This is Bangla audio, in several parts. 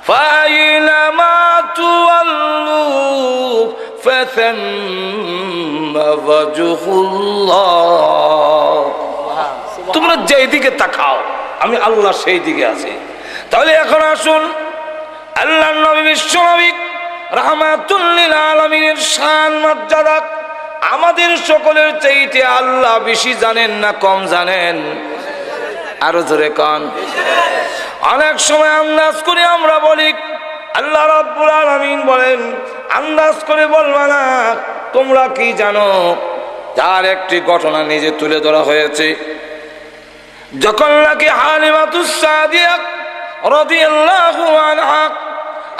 ফাইনামা তুওয়াল্লু ফাসাম্মা ওয়াজহুল্লাহ। তোমরা যেই দিকে তাকাও আমি আল্লাহ সেই দিকে আছি। তাহলে এখন আসুন আল্লাহর নবী বিশ্বনবী রাহমাতুল লিল আলামিনের শান মর্যাদা আমাদের সকলের চাইতে আল্লাহ বেশি জানেন না কম জানেন? আরো জোরে কোন। অনেক সময় আন্দাজ করে আমরা বলি, আল্লাহ রাব্বুল আলামিন বলেন আন্দাজ করে বলবা না, তোমরা কি জানো? যার একটি ঘটনা নিজে তুলে ধরা হয়েছে। যখন নাকি হালিমাতুস সাদিয়া রাদিয়াল্লাহু আনহা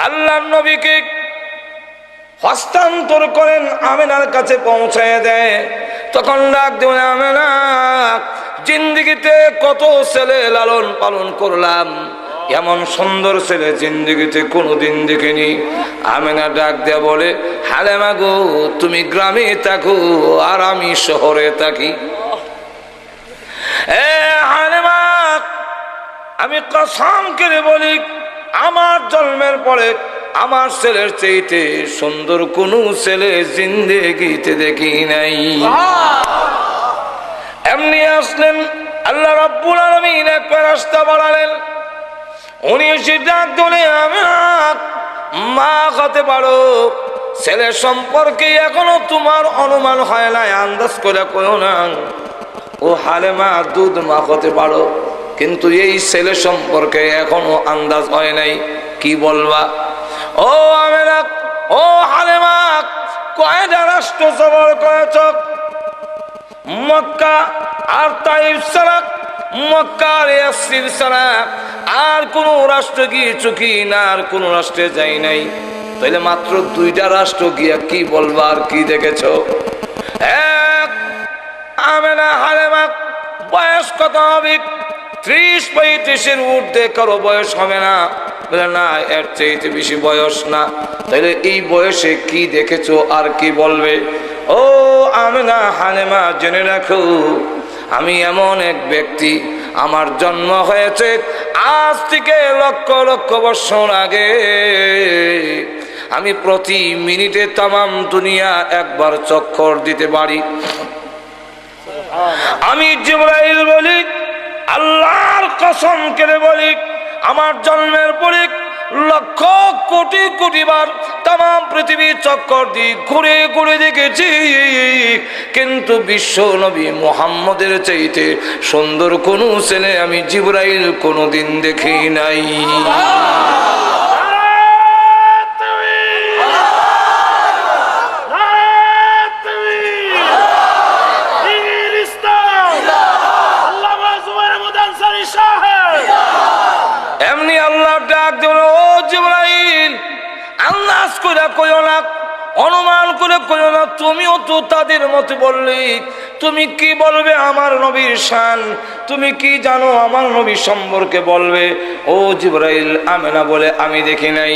আল্লাহর নবীকে হস্তান্তর করেন, আমেনার কাছে পৌঁছায় দেয়, তখন ডাক দেন, আমেনা, জিন্দেগিতে কত ছেলে লালন পালন করলাম, এমন সুন্দর ছেলে জিন্দেগিতে কোনোদিন দেখিনি। আমেনা ডাক দেয়া বলে, হালেমা গো, তুমি গ্রামে থাকো আর আমি শহরে থাকি। হালেমা, আমি কসম করে বলি, আমার জন্মের পরে আমার ছেলের চাইতে সুন্দর কোন ছেলে জিন্দেগিতে দেখি নাই। এমনি আসলেন আল্লাহ রাব্বুল আলামিন একবার রাস্তা বাড়ালেন। উনি এসে ডাক দিলে, আমি মা হতে পারো, ছেলে সম্পর্কে এখনো তোমার অনুমান হয় নাই, আন্দাজ করে কইও না। ও হালেমা, দুধ মা হতে পারো, কিন্তু এই ছেলে সম্পর্কে এখনো আন্দাজ হয় নাই, কি বলবা? ও আমেনা, ও হালেমা, কয়টা রাষ্ট্র সফর করেছ? মক্কা আর তাইফ ছাড়া, মক্কা আর ইয়াসরিব ছাড়া আর কোন রাষ্ট্র গিয়েছো কি না? আর কোন রাষ্ট্রে যাই নাই। তাইলে মাত্র দুইটা রাষ্ট্র গিয়া কি বলবা আর কি দেখেছো? এক, আমেনা হালেমা, বয়স কত হবে? 30-35-এর ঊর্ধ্বে কারো বয়স হবে না। বলে না, এর চাইতে বেশি বয়স না। তাহলে এই বয়সে কি দেখেছো আর কি বলবে? ও আমেনা হালেমা, জেনে রাখো, আমি এমন এক ব্যক্তি, আমার জন্ম হয়েছে আজ থেকে লক্ষ লক্ষ বছর আগে। আমি প্রতি মিনিটে তামাম দুনিয়া একবার চক্কর দিতে পারি। আমি জিবরাইল বলি, আল্লাহর কসম করে বলি, আমার জন্মের পরে লক্ষ কোটি কোটি বার তামাম পৃথিবী চক্কর দিয়ে ঘুরে ঘুরে দেখেছি, কিন্তু বিশ্ব নবী মুহাম্মদের চাইতে সুন্দর কোন ছেলে আমি জিবরাইল কোনোদিন দেখি নাই। এমনি আল্লাহ ডাক দিল, ও জিবরাইল, আন্দাজ করে কইও না, অনুমান করে কইও না, তুমিও তো তাদের মতো বললি। তুমি কি বলবে আমার নবীর শান? তুমি কি জানো আমার নবী সম্পর্কে বলবে? ও জিবরাইল, আমেনা বলে আমি দেখি নাই,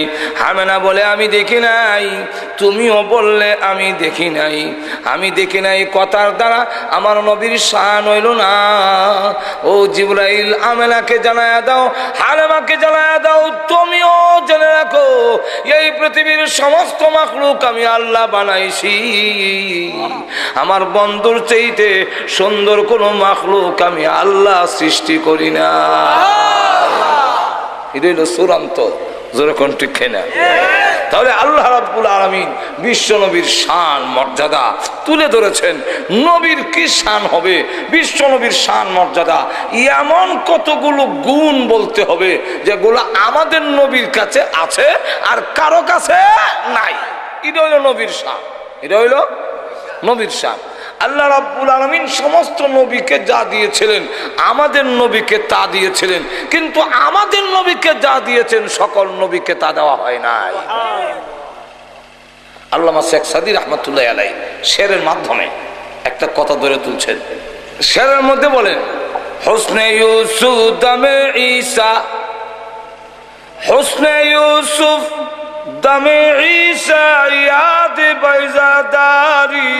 আমেনা বলে আমি দেখি নাই, তুমিও বললে আমি দেখি নাই। আমি দেখি নাই কথার দ্বারা আমার নবীর শান হইল না। ও জিবরাইল, আমেনাকে জানায়া দাও, হালেমাকে জানায়া দাও, তুমিও জেনে রাখো, এই পৃথিবীর সমস্ত মাখলুক আমি আল্লাহ বানাইছি। আমার বন্ধুর চাইতে সুন্দর কোন মাখলুক আমি আল্লাহ সৃষ্টি করি না। এটা হলো চূড়ান্ত, যেরকম ঠিক না। তাহলে আল্লাহ রাব্বুল আলামিন বিশ্ব নবীর শান মর্যাদা তুলে ধরেছেন। নবীর কি শান হবে? বিশ্ব নবীর শান মর্যাদা এমন কতগুলো গুণ বলতে হবে যেগুলো আমাদের নবীর কাছে আছে আর কারো কাছে নাই। এটা হইল নবীর শান, এটা হইল নবীর শান। আল্লাহ রাব্বুল আলামিন সমস্ত নবীকে যা দিয়েছিলেন আমাদের নবীকে তা দিয়েছিলেন, কিন্তু আমাদের নবীকে যা দিয়েছেন সকল নবীকে তা দেওয়া হয় নাই। আল্লামা শেখ সাদী রাহমাতুল্লাহ আলাইহি শেরের মাধ্যমে একটা কথা ধরে তুলছেন। শেরের মধ্যে বলেন, হুসনে ইউসুফ দামে ঈসা, হুসনে ইউসুফ দামে ঈসা ইয়াদ বাইজাদারি,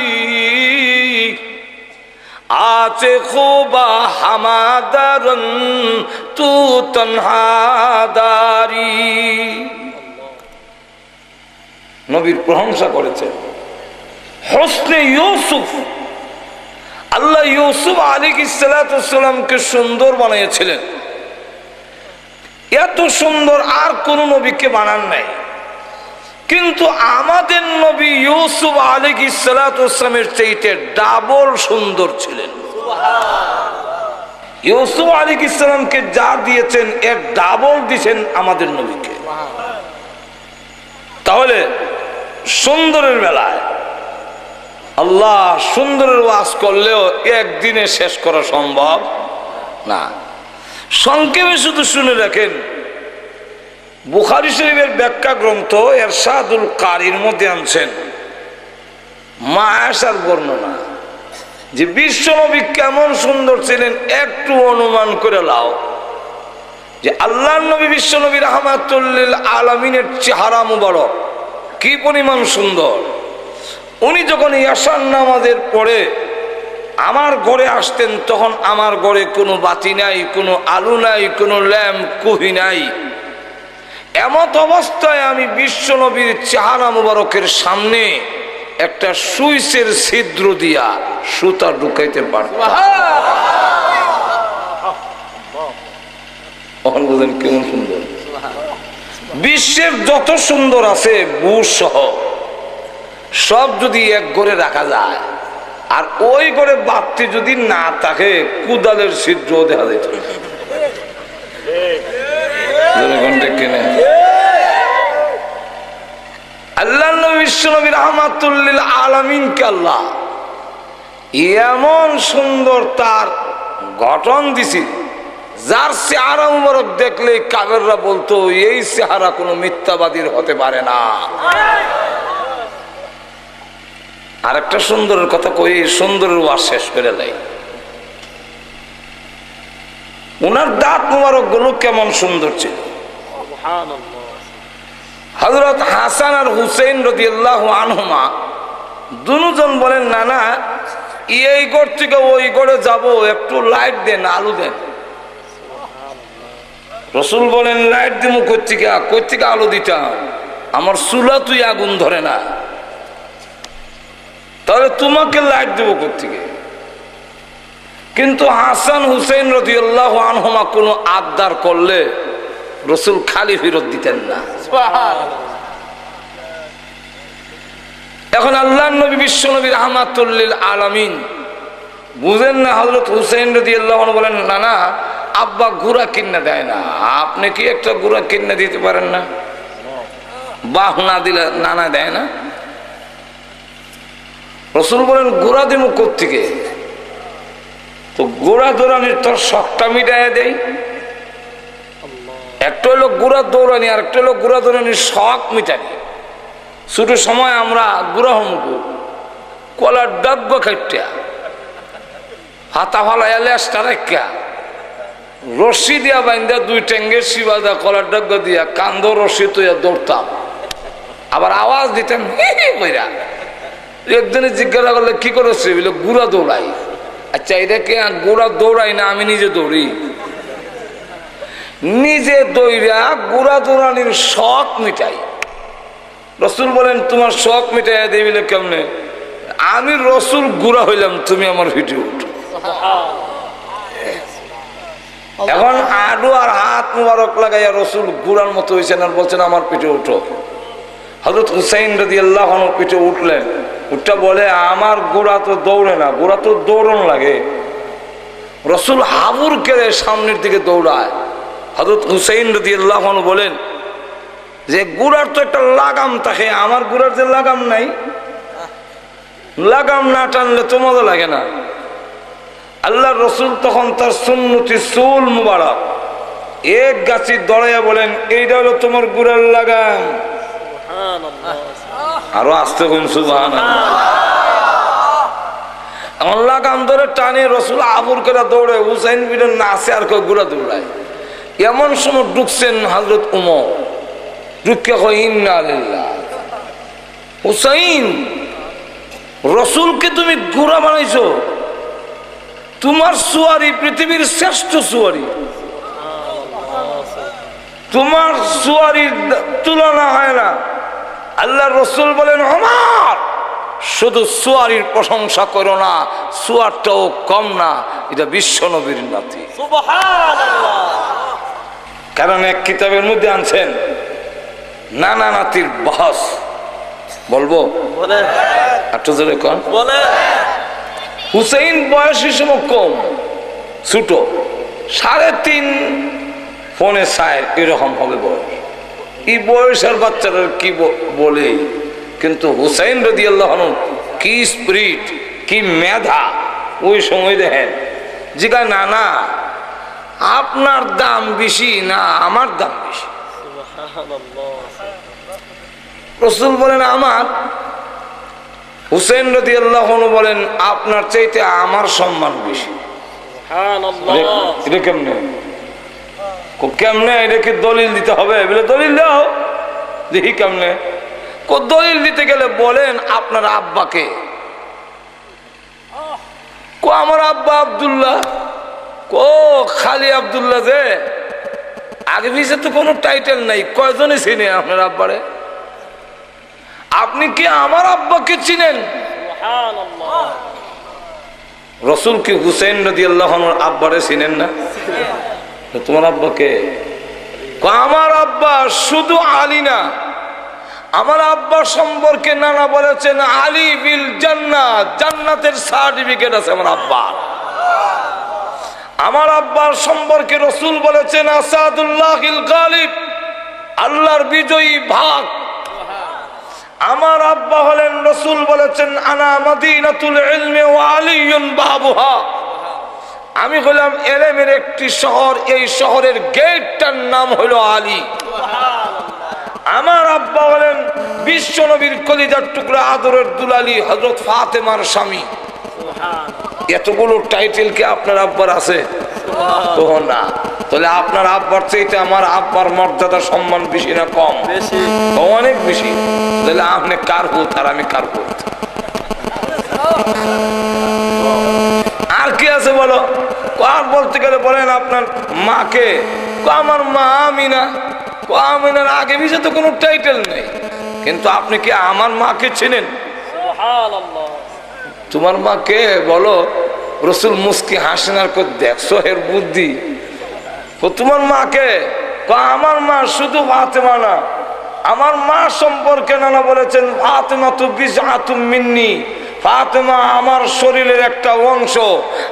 আছে খুবা হামাদারন তু তনহাদারি। নবীর প্রশংসা করেছেন। হোসনে ইউসুফ, আল্লাহ ইউসুফ আলাইহিস সালামকে সুন্দর বানিয়েছিলেন। এত সুন্দর আর কোন নবীকে বানান নাই, কিন্তু আমাদের নবী ইউসুফ আলাইহিস সালামের চাইতে ডাবল সুন্দর ছিলেন। ইউসুফ আলাইহিস সালামকে যা দিয়েছেন এর ডাবল দিয়েছেন আমাদের নবীকে। তাহলে সুন্দরের বেলায় আল্লাহ সুন্দরের ওয়াজ করলেও একদিনে শেষ করা সম্ভব না। সংক্ষেপে শুধু শুনে রাখেন, বুখারী শরীফের ব্যাখ্যা গ্রন্থ ইরশাদুল কারীর মধ্যে আনছেন মা আয়েশার বর্ণনা, যে বিশ্বনবী কেমন সুন্দর ছিলেন একটু অনুমান করে লাও, যে আল্লাহর নবী বিশ্বনবী রাহমাতুল লিল আলামিনের চেহারা মুবারক কি পরিমাণ সুন্দর। উনি যখন ইয়াশার নামাজের পরে আমার ঘরে আসতেন, তখন আমার ঘরে কোনো বাতি নাই, কোনো আলো নাই, কোনো ল্যাম্প কুহি নাই। এমত অবস্থায় আমি বিশ্বনবীর চেহারা মুবারকের সামনে একটা সুইচের ছিদ্র দিয়া সুতা ঢুকাইতে পারতাম। কেমন সুন্দর! বিশ্বের যত সুন্দর আছে বুশ সহ সব যদি এক ঘরে রাখা যায়, আর ওই ঘরে বাতি যদি না থাকে, কুদালের ছিদ্র দেখা যেত। আল্লাহ বিশ্বনবী রাহমাতুল লিল আলামিনকে আল্লাহ এমন সুন্দর তার গঠন দিছি, যার চেহারা মুবারক দেখলে কাফেররা বলতো এই চেহারা কোনো মিথ্যাবাদীর হতে পারে না। আরেকটা সুন্দরের কথা কই, সুন্দরের ওয়াজ শেষ করে লাই। ওনার দাঁত মুবারক গুলো কেমন সুন্দর ছিল। হযরত হাসান আর হুসেন রাদিয়াল্লাহু আনহুমা দুজন বলেন, না না, এই ঘর থেকে ওই ঘরে যাব, একটু লাইট দেন, আলো দেন। রাসূল বলেন, লাইট দিমু কই থেকে আলো দিতাম, আমার চুলা তুই আগুন ধরে না, তাহলে তোমাকে লাইট দেবো কোত্থেকে? কিন্তু হাসান হুসেন রাদিয়াল্লাহু আনহুমা কোনো আবদার করলে রাসূল খালি ফেরত দিতেন না। এখন আল্লাহর নবী বিশ্বনবী রাহমাতুল লিল আলামিন বুঝেন না। হযরত হুসেন রাদিয়াল্লাহু আনহু বলেন, না না, আব্বা ঘোড়া কিনে দেয় না, আপনি কি একটা ঘোড়া কিনে দিতে পারেন না? বাহ না দিলে নানা দেয় না। রাসূল বলেন, ঘোড়া দিব কোত্থেকে? তো ঘোড়া দৌড়ানির তোর শখটা মিটাইয়া দেয়। একটা হলো ঘোড়া দৌড়ানি, আর একটা হলো ঘোড়া দৌড়ানির শখ মিটানি। ছোট সময় আমরা ঘোড়া হমকু কলার ডাব্বা খাইটা হাতা ফালাইয়া লেজটা রেখা রশি দিয়া বাইন্দা দুই টেঙ্গের শিবাদা কলার ডাব্বা দিয়া কান্দ রশি তুইয়া দৌড়তাম, আবার আওয়াজ দিতাম হি হি কইরা। একজনে জিজ্ঞাসা করলে কি করেছে, বলে ঘোড়া দৌড়াই। আচ্ছা, এটাকে ঘোড়া দৌড়াই না, আমি নিজে দৌড়ি। নিজে দৌড়া ঘোড়া দৌড়ানির শখ মিটাই। রাসূল বলেন, তোমার শখ মিটাইয়া দেবিলে কেমনে? আমি রাসূল ঘোড়া হইলাম, তুমি আমার ভিটে উঠো। এখন আডু আর হাত মুবারক লাগাইয়া রাসূল ঘোড়ার মতো হয়েছেন আর বলছেন আমার পিঠে উঠো। হযরত হুসাইন রাদিয়াল্লাহু আনহু পিঠে উঠলেন, উঠটা বলে, আমার ঘোড়া তো দৌড়ে না, ঘোড়া তো দৌড়ন লাগে। রাসূল হাবুর কেড়ে সামনের দিকে দৌড়ায়। হযরত হুসাইন রাদিয়াল্লাহু আনহু বলেন যে ঘোড়ার তো একটা লাগাম থাকে, আমার ঘোড়ার যে লাগাম নাই, লাগাম না টানলে তো মজা লাগে না। আল্লাহর রাসূল তখন তার সুন্নতি চুল মুবারক এক গাছি দড়াইয়া বলেন, এইটা হলো তোমার ঘোড়ার লাগাম। আরো আসতে কইন সুবহানাল্লাহ। আমার লাগাম ধরে টানে রাসূল আবুর করে দৌড়ে, হুসাইন বিন নাসে আর কেউ ঘোড়া দৌড়ায়। এমন সময় ঢুকছেন হযরত ওমর, ঢুকে কয়, ইন্না লিল্লাহ, হুসাইন, রাসূলকে তুমি ঘোড়া বানাইছো? তোমার সুয়ারি পৃথিবীর শ্রেষ্ঠ সুয়ারি, তোমার সুয়ারির তুলনা হয় না। আল্লাহ রসুল বলেন, ওমর শুধু সুয়ারির প্রশংসা করো না, সুয়ারটাও কম না, এটা বিশ্ব নবীর নাতি। সুবহানাল্লাহ। কারণ এক কিতাবের মধ্যে আনছেন নানা নাতির বহস। বলবো একটু জোরে কন। হুসেইন বয়স হিসেবে কম, ছোট, 3.5 পৌনে 4 এরকম হবে বয়স। এই বয়সের বাচ্চারা কি বলে, কিন্তু হুসাইন রাদিয়াল্লাহু আনহু কি স্পিরিট, কি মেধা ওই সময় দেখেন। জিগা না না আপনার দাম বেশি না আমার দাম বেশি। রাসূল বলেন আমার, হুসেইন রাদিয়াল্লাহু আনহু বলেন আপনার চাইতে আমার সম্মান বেশি। এটা কেমনে কেমনে, এটাকে দলিল দিতে হবে বলে দলিল দাও দেখি কেমনে। দলিল দিতে গেলে বলেন আপনার আব্বাকে। আমার আব্বা আব্দুল্লাহ। খালি আব্দুল্লাহ, যে আগে পিছে তো কোনো টাইটেল নাই, কয়জনে চিনে আপনার আব্বারে? আপনি কি আমার আব্বাকে চিনেন? রসুল কি হুসেইন রাদিয়াল্লাহু আনহুর আব্বারে চিনেন না? তোমার আব্বাকে? আমার আব্বা শুধু আলী না, আমার আব্বা সম্পর্কে নানা বলেছেন আলী বিল জান্নাত, জান্নাতের সার্টিফিকেট আছে আমার আব্বা। আমার আব্বার সম্পর্কে রসুল বলেছেন আসাদুল্লাহিল গালিব, আল্লাহর বিজয়ী ভাগ। আমার আব্বা হলেন, রসুল বলেছেন আনা মদিনাতুল ইলমি ওয়া আলিয়ুন বাবুহা, আমি হলাম এলেমের একটি শহর, এই শহরের গেটটার নাম হলো আলী। আমার আব্বা হলেন বিশ্ব নবীর কলিজার টুকরা আদরের দুলালি হযরত ফাতেমার স্বামী। এতগুলো টাইটেল কি আপনার আব্বার আছে? তো না, তাহলে আপনার আব্বার চাইতে আমার আব্বার মর্যাদা সম্মান বেশি না কম? অনেক বেশি। তাহলে আপনি কার হুত আর আমি কার হুত? আর কি আছে বলো? আর বলতে গেলে বলেন আপনার মাকে, আমার মা আমিনা। আমিনার আগে পিছে তো কোনো টাইটেল নেই, কিন্তু আপনি কি আমার মাকে চেনেন? তোমার মাকে বলো। রসুল মুস্কি হাসেন আর দেখছো এর বুদ্ধি। তোমার মাকে? আমার মা শুধু ফাতেমা না, আমার মা সম্পর্কে নানা বলেছেন ফাতেমা তু বিজআতুম মিন্নি, ফাতেমা আমার শরীরের একটা অংশ।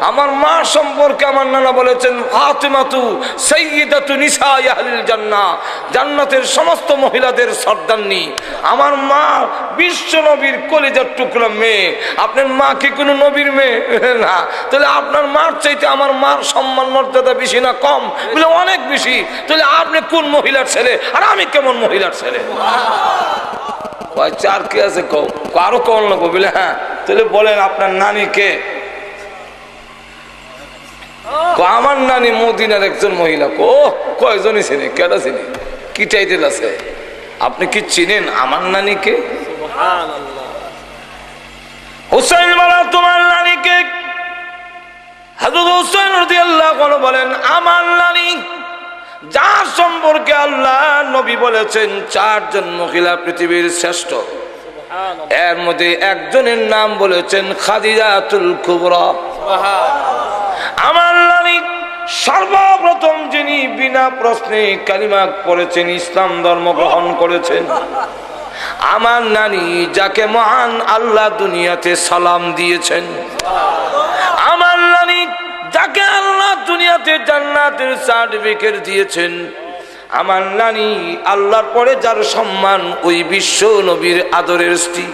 আমার মা সম্পর্কে আমার নানা বলেছেন ফাতেমা তু সাইয়্যিদাতু নিসাই আহলিল জান্নাহ, জান্নাতের সমস্ত মহিলাদের সর্দারনী। আমার মা বিশ্ব নবীর কলিজার টুকরা মেয়ে। আপনার মা কি কোনো নবীর মেয়ে? না। তাহলে আপনার মার চাইতে আমার মার সম্মান মর্যাদা বেশি না কম? বলে অনেক বেশি। তাহলে আপনি কোন মহিলার ছেলে আর আমি কেমন মহিলার ছেলে? চার কি আছে আরো কম লাগবো বলে? হ্যাঁ, তাহলে বলেন আপনার নানি কে? আমার নানি মদিনার একজন মহিলা। কয়জনই চিনি, কেটা চিনি, কি টাইটেল আছে? আপনি কি চিনেন আমার নানিকে? হুসাইন বলা তোমার নানিকে? হযরত হুসাইন রাদিয়াল্লাহু আনহু বলেন আমার নানি, যার সম্পর্কে আল্লাহ নবী বলেছেন 4 জন মহিলা পৃথিবীর শ্রেষ্ঠ, এর মধ্যে একজনের নাম বলেছেন খাদিজাতুল কুবরা। আমার নানি সর্বপ্রথম যিনি বিনা প্রশ্নে কালিমা পড়েছেন, ইসলাম ধর্ম গ্রহণ করেছেন। আমার নানি যাকে মহান আল্লাহ দুনিয়াতে সালাম দিয়েছেন। আমার নানি যাকে আল্লাহ দুনিয়াতে জান্নাতের সার্টিফিকেট দিয়েছেন। আমার নানি আল্লাহর পরে যার সম্মান, ওই বিশ্ব নবীর আদরের স্ত্রী।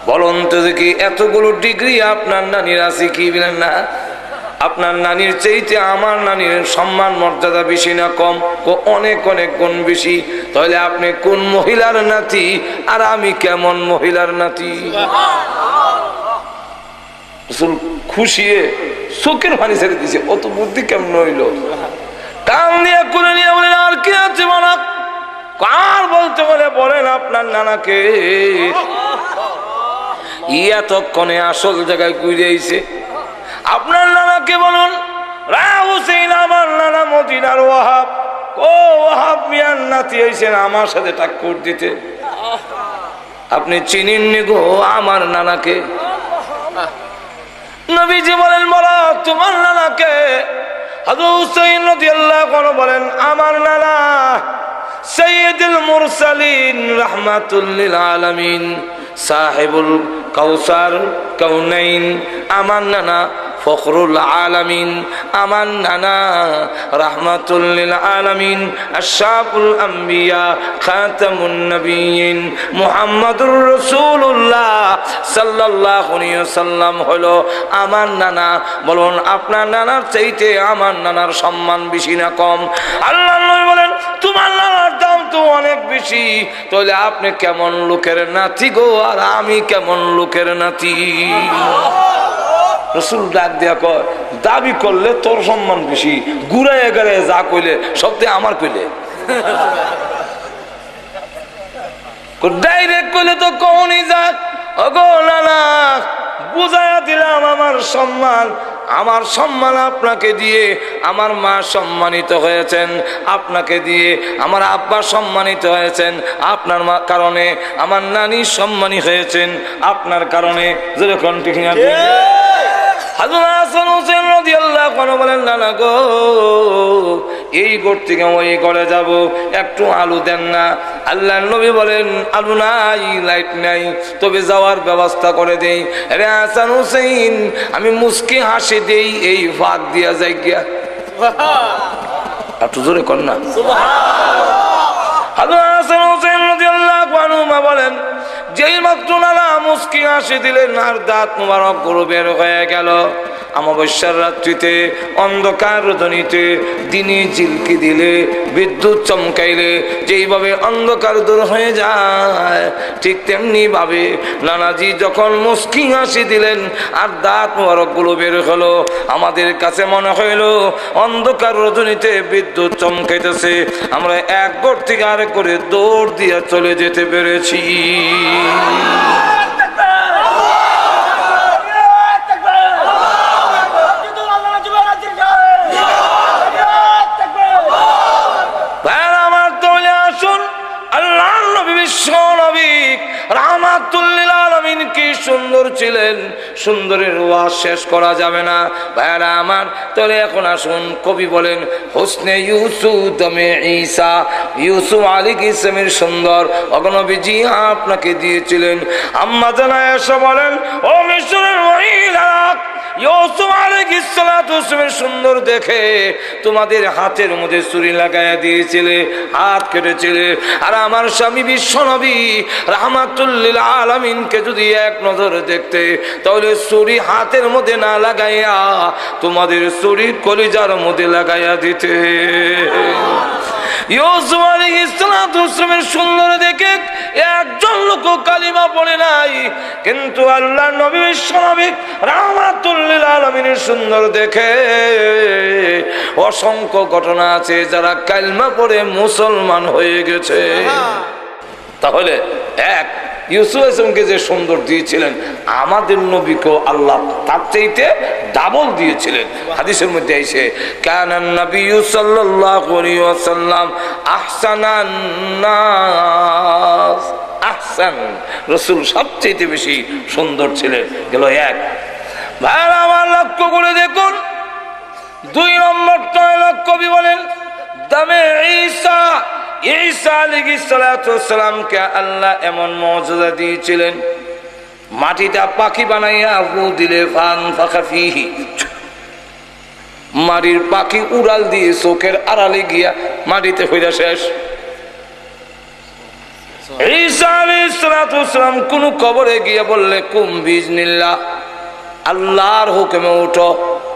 বলুন তো দেখি এতগুলো ডিগ্রি আপনার নানির আছে কি বলেন না? আপনার নানির চাইতে আমার নানির সম্মান মর্যাদা বেশি না কম? অনেক অনেক গুণ বেশি। তাহলে আপনি কোন মহিলার নাতি আর আমি কেমন মহিলার নাতি? খুশিয়ে চোখের পানি ছেড়ে দিছে। অত বুদ্ধি কেমন হইল? কান দিয়ে করে নিয়ে বলেন আর কি আছে মানা? কার বলতে বলে বলেন আপনার নানাকে। এতক্ষণে আসল জায়গায় ঘুরে আইছে। আপনার নানাকে বলুন হুসেইন, আমার নানা মদিনার ওয়াহাব। ওয়াহাব মিয়ার নাতি হয়েছেন আমার সাথে টাক্কর দিতে। আপনি চিনেননি গো আমার নানাকে? নবীজি বলেন, বলো তোমার নানাকে? হযরত হুসাইন রাদিয়াল্লাহু আনহু বলেন, আমার নানা সাইয়্যিদুল মুরসালিন রাহমাতুল লিল আলামিন সাহেবুল কাউসার কাউনাইন, আমার নানা ফখরুল আলামিন, আমার নানা রাহমাতুল লিল আলামিন আশরাফুল আম্বিয়া খাতামুন নবিয়্যিন মুহাম্মাদুর রাসূলুল্লাহ সাল্লাল্লাহু আলাইহি ওয়াসাল্লাম হলো আমার নানা। বলুন আপনার নানার চাইতে আমার নানার সম্মান বেশি না কম? আল্লাহর নবী বলেন, তোমার নানার দাম তো অনেক বেশি, তাহলে আপনি কেমন লোকের নাতি গো, আর আমি কেমন লোকের নাতি? রাসূল ডাক দিয়া কয়, দাবি করলে তোর সম্মান বেশি, ঘুরাইয়া গেলে যা কইলে সবতে আমার কইলে, ডাইরেক্ট কইলে তো কখনই যাক। ওগো নানা, বুঝাইয়া দিলাম আমার সম্মান, আমার সম্মান আপনাকে দিয়ে আমার মা সম্মানিত হয়েছেন, আপনাকে দিয়ে আমার আব্বা সম্মানিত হয়েছেন, আপনার মা কারণে আমার নানি সম্মানী হয়েছেন, আপনার কারণে। যেরকম ঠিক না? হযরত হাসান হোসেন রাদিয়াল্লাহু আনহু বলেন, নানা গো, এই ঘর থেকে ওই ঘরে যাব, একটু আলো দেন না। আল্লাহর নবী বলেন, আলো নাই, লাইট নাই, তবে যাওয়ার ব্যবস্থা করে দেই। আরে হাসান হোসেন, আমি মুস্কি হাসি দেই, এই ফাঁক দিয়া যাই গিয়া। একটু জোরে কর না সুবহানাল্লাহ। হযরত হাসান হোসেন রাদিয়াল্লাহু আনহু বলেন, যেই মাত্র নানা মুস্কি হাসি দিলেন আর দাঁত মোবারক গুলো বের হয়ে গেল। অমাবস্যার রাত্রিতে অন্ধকার রজনীতে দিনে ঝিলকি দিলে, বিদ্যুৎ চমকাইলে যেইভাবে অন্ধকার দূর হয়ে যায়, ঠিক তেমনি ভাবে নানাজি যখন মুস্কি হাসি দিলেন আর দাঁত মোবারক গুলো বের হলো, আমাদের কাছে মনে হইল অন্ধকার রজনীতে বিদ্যুৎ চমকাইতেছে, আমরা এক ঘর থেকে আরেক করে দৌড় দিয়ে চলে যেতে পেরেছি। কি সুন্দর ছিলেন, সুন্দরের ওয়াজ শেষ করা যাবে না ভাইরা আমার। তাহলে এখন আসুন, কবি বলেন, হোসনে ইউসুফ দমে ঈসা, ইউসুফ আলাইহিস সালামের সুন্দর অগণবিজি আপনাকে দিয়েছিলেন। আম্মা জানা এসে বলেন, ও মিশরের মহিলারা, ইউসুফ আলাইহিস সালামের সুন্দর দেখে তোমাদের হাতের মধ্যে ছুরি লাগাইয়া দিয়েছিলে, হাত কেটেছিলে। আর আমার স্বামী বিশ্ব নবী রাহমাতুল লিল আলামিনকে যদি এক নজর দেখতে, তাহলে ছুরি হাতের মধ্যে না লাগাইয়া তোমাদের ছুরি কলিজার মধ্যে লাগাইয়া দিতে। ইউসুফ আলাইহিস সালামের সুন্দর দেখে একজন লোক কালিমা পড়ে নাই, কিন্তু আল্লাহর নবী বিশ্ব নবী রাহমাতুল লিল আলামিনের সুন্দর দেখে অসংখ্য ঘটনা আছে যারা কালিমা পড়ে মুসলমান হয়ে গেছে। তাহলে এক, ইউসুফ আলাইহিসসালামকে যে সুন্দর দিয়েছিলেন, আমাদের নবীকে আল্লাহ তার চাইতে ডাবল দিয়েছিলেন। হাদিসের মধ্যে আইছে, কানান নবী সাল্লাল্লাহু আলাইহি ওয়াসাল্লাম আহসানান নাস, আহসান, রাসূল সবচেয়ে বেশি সুন্দর ছিলেন। গেল এক। ভাইরা আমার, লক্ষ্য করে দেখুন, দুই নম্বরটা কবি বলেন, দামে ঈসা, ঈসা আলাইহিস সালামকে আল্লাহ এমন মর্যাদা দিয়েছিলেন, মাটিটা পাখি বানাইয়া ফু দিলে ফান ফাঁকা ফিহি, মাটির পাখি উড়াল দিয়ে চোখের আড়ালে গিয়া মাটিতে হইয়া শেষ। ঈসা আলাইহিস সালাম কোন কবরে গিয়া বললে, কুম বিজনিল্লাহ, আল্লাহর হুকুমে উঠো।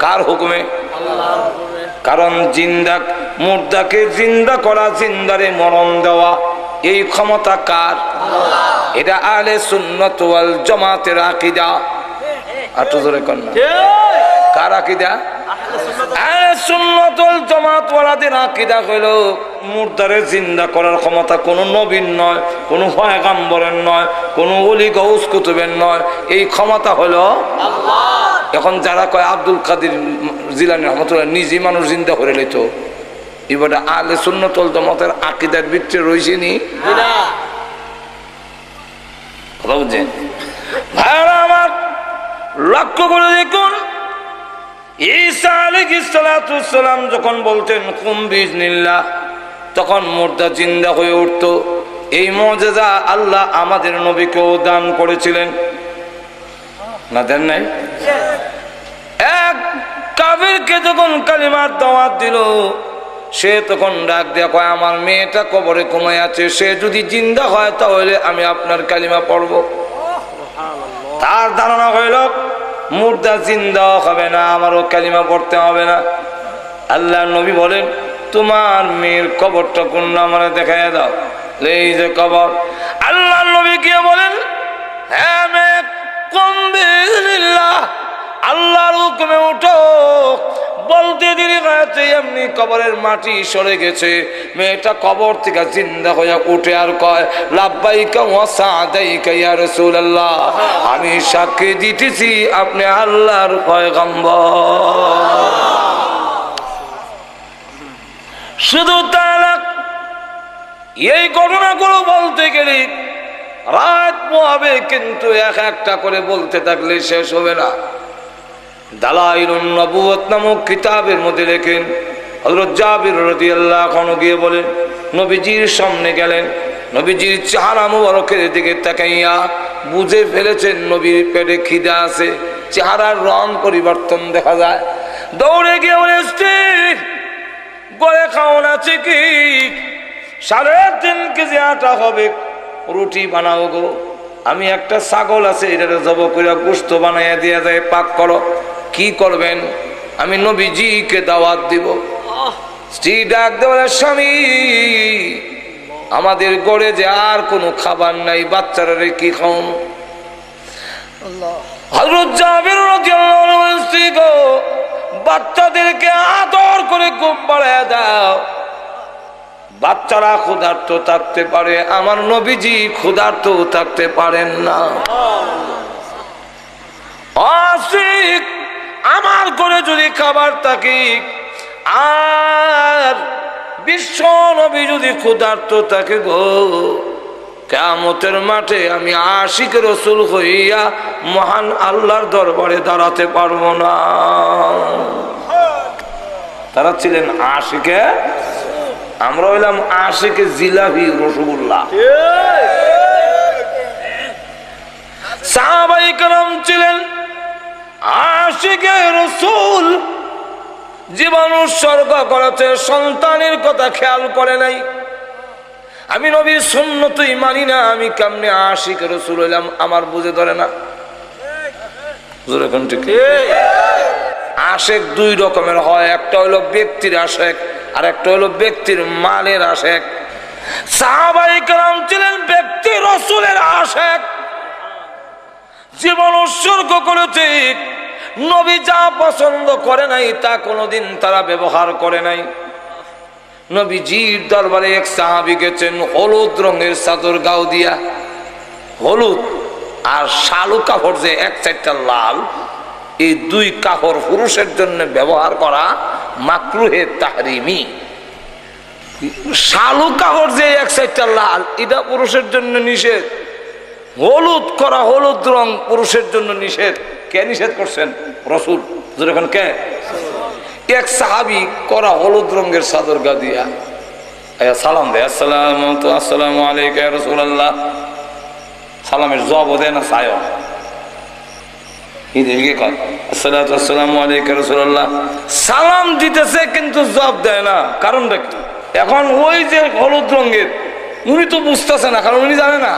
কার হুকুমে? আল্লাহর হুকুমে। কারণ জিন্দা মুর্দাকে জিন্দা করা, জিন্দারে মরণ দেওয়া, এই ক্ষমতা কার? আল্লাহ। এটা আহলে সুন্নাত ওয়াল জামাতের আকীদা। আটো জোরে কোন কার আকীদা? আহলে সুন্নাত ওয়াল জামাত ওয়ালাদের আকীদা হলো মুর্দারে জিন্দা করার ক্ষমতা কোনো নবীর নয়, কোনো পয়গম্বরের নয়, কোনো ওলি গাউস কুতুবের নয়, এই ক্ষমতা হলো আল্লাহ। এখন যারা কয় আব্দুল কাদের জিলানী রহমাতুল্লাহ নিজে মানুষ জিন্দা করে লইত, এবারে আহলে সুন্নাত ওয়াল জামাতের আকীদার ভিতরে রইছে নি? বুঝছেন ভাইরা আমার, লক্ষ্য করে দেখুন ঈসা আলাইহিস সালাতু ওয়াস সালাম যখন বলতেন কুম বিইজনিল্লাহ, তখন মুর্দা জিন্দা হয়ে উঠত। এই মুজিজা আল্লাহ আমাদের নবীকেও দান করেছিলেন না, দেন নাই? এক কাফিরকে যখন কালিমার দাওয়াত দিল, সে তখন ডাক দেয়া কয় আমার মেয়েটা কবরে ঘুমায় আছে, সে যদি জিন্দা হয় তাহলে আমি আপনার কালিমা পড়ব। তার ধারণা হইল মুর্দা জিন্দা হবে না, আমারও কালিমা পড়তে হবে না। আল্লাহ নবী বলেন তোমার মেয়ের কবরটা কোন আমার দেখায় দাও, এই যে কবর। আল্লাহ নবী গিয়ে বলেন হ্যাঁ মেয়ে কুম বিইজনিল্লাহ, আল্লাহর হুকুমে উঠো। বলতে দেরি হয়েছে এমনি কবরের মাটি সরে গেছে, মেয়েটা কবর থেকে জিন্দা হয়ে উঠে আর কয় লাব্বাইকা ওয়া সাদাইকা ইয়া রাসূলুল্লাহ, আমি সাক্ষী দিতেছি আপনি আল্লাহর পয়গম্বর। শুধু তাই না, এই ঘটনাগুলো বলতে গেলে রাত পোহাবে, কিন্তু এক একটা করে বলতে থাকলে শেষ হবে না। দালাইলুন নবুওয়াত নামক কিতাবের মধ্যে লেখেন হযরত জাবির রাদিয়াল্লাহু আনহু গিয়ে বলেন নবীজির সামনে গেলেন, নবীজির চেহারা মুবারকের দিকে তাকাইয়া বুঝে ফেলেছেন নবীর পেটে খিদা আছে, চেহারার রং পরিবর্তন দেখা যায়। দৌড়ে গিয়ে বলে স্ত্রী গড়ে খাওয়ান আছে কি? 3.5 কেজি আটা হবে, রুটি বানাও গো। আমি একটা ছাগল আছে, এটা জব করে গোশত বানাইয়া দিয়ে যায়, পাক করো। কি করবেন? আমি নবীজিকে দাওয়াত দিব। স্ত্রী ডাক দেওয়া স্বামী আমাদের গড়ে যে আর কোনো খাবার নাই, বাচ্চারা কি খাওন? হযরত জাবির রাদিয়াল্লাহু আনহু বলেন স্ত্রী গো বাচ্চাদেরকে আদর করে ঘুম পাড়ায় দাও, বাচ্চারা ক্ষুধার্ত থাকতে পারে, আমার নবীজি ক্ষুধার্ত থাকতে পারেন না। আশিক আমার ঘরে যদি খাবার থাকে আর বিশ্ব নবী যদি ক্ষুধার্ত থাকে গো, কিয়ামতের মাঠে আমি আশিক রাসূল হইয়া মহান আল্লাহর দরবারে দাঁড়াতে পারবো না। তারা ছিলেন আশিকে, আমরা হইলাম আশিকে জিলাপি রসগোল্লা। সাহাবায়ে কেরাম ছিলেন আশিকে রাসূল, জীবন উৎসর্গ করেছে, সন্তানের কথা খেয়াল করে নাই। আমি নবীর সুন্নতই মানি না, আমি কেমনে আশিকে রাসূল হইলাম আমার বুঝে ধরে না। আশেক 2 রকমের হয়, একটা হইলো ব্যক্তির আশেক আর একটা হলো ব্যক্তির মালের আশেক। সাহাবায়ে কেরাম ছিলেন ব্যক্তি রাসূলের আশেক, জীবন উৎসর্গ করেছে। নবী যা পছন্দ করে নাই তা কোনোদিন তারা ব্যবহার করে নাই। নবীজির দরবারে এক সাহাবী গেছেন হলুদ রঙের চাদর গাও দিয়া, হলুদ আর শালু কাপড় যে এক সাইডটা লাল, এই 2 কাপড় পুরুষের জন্য ব্যবহার করা মাকরুহে তাহরিমি। শালু কাপড় যে এক সাইডটা লাল, এটা পুরুষের জন্য নিষেধ। হলুদ করা, হলুদ রং পুরুষের জন্য নিষেধ। কে নিষেধ করছেন? রাসূল। যখন কে? এক সাহাবী করা হলুদ রঙের চাদর গা দিয়া সালাম দেয়, আসসালামু আলাইকা ইয়া রাসূলুল্লাহ। সালামের জবাব দেয় না, চায় সালাম দিতেছে কিন্তু জবাব দেয় না। কারণটা কি? এখন ওই যে হলুদ রঙের উনি তো বুঝতেছে না, কারণ উনি জানে না।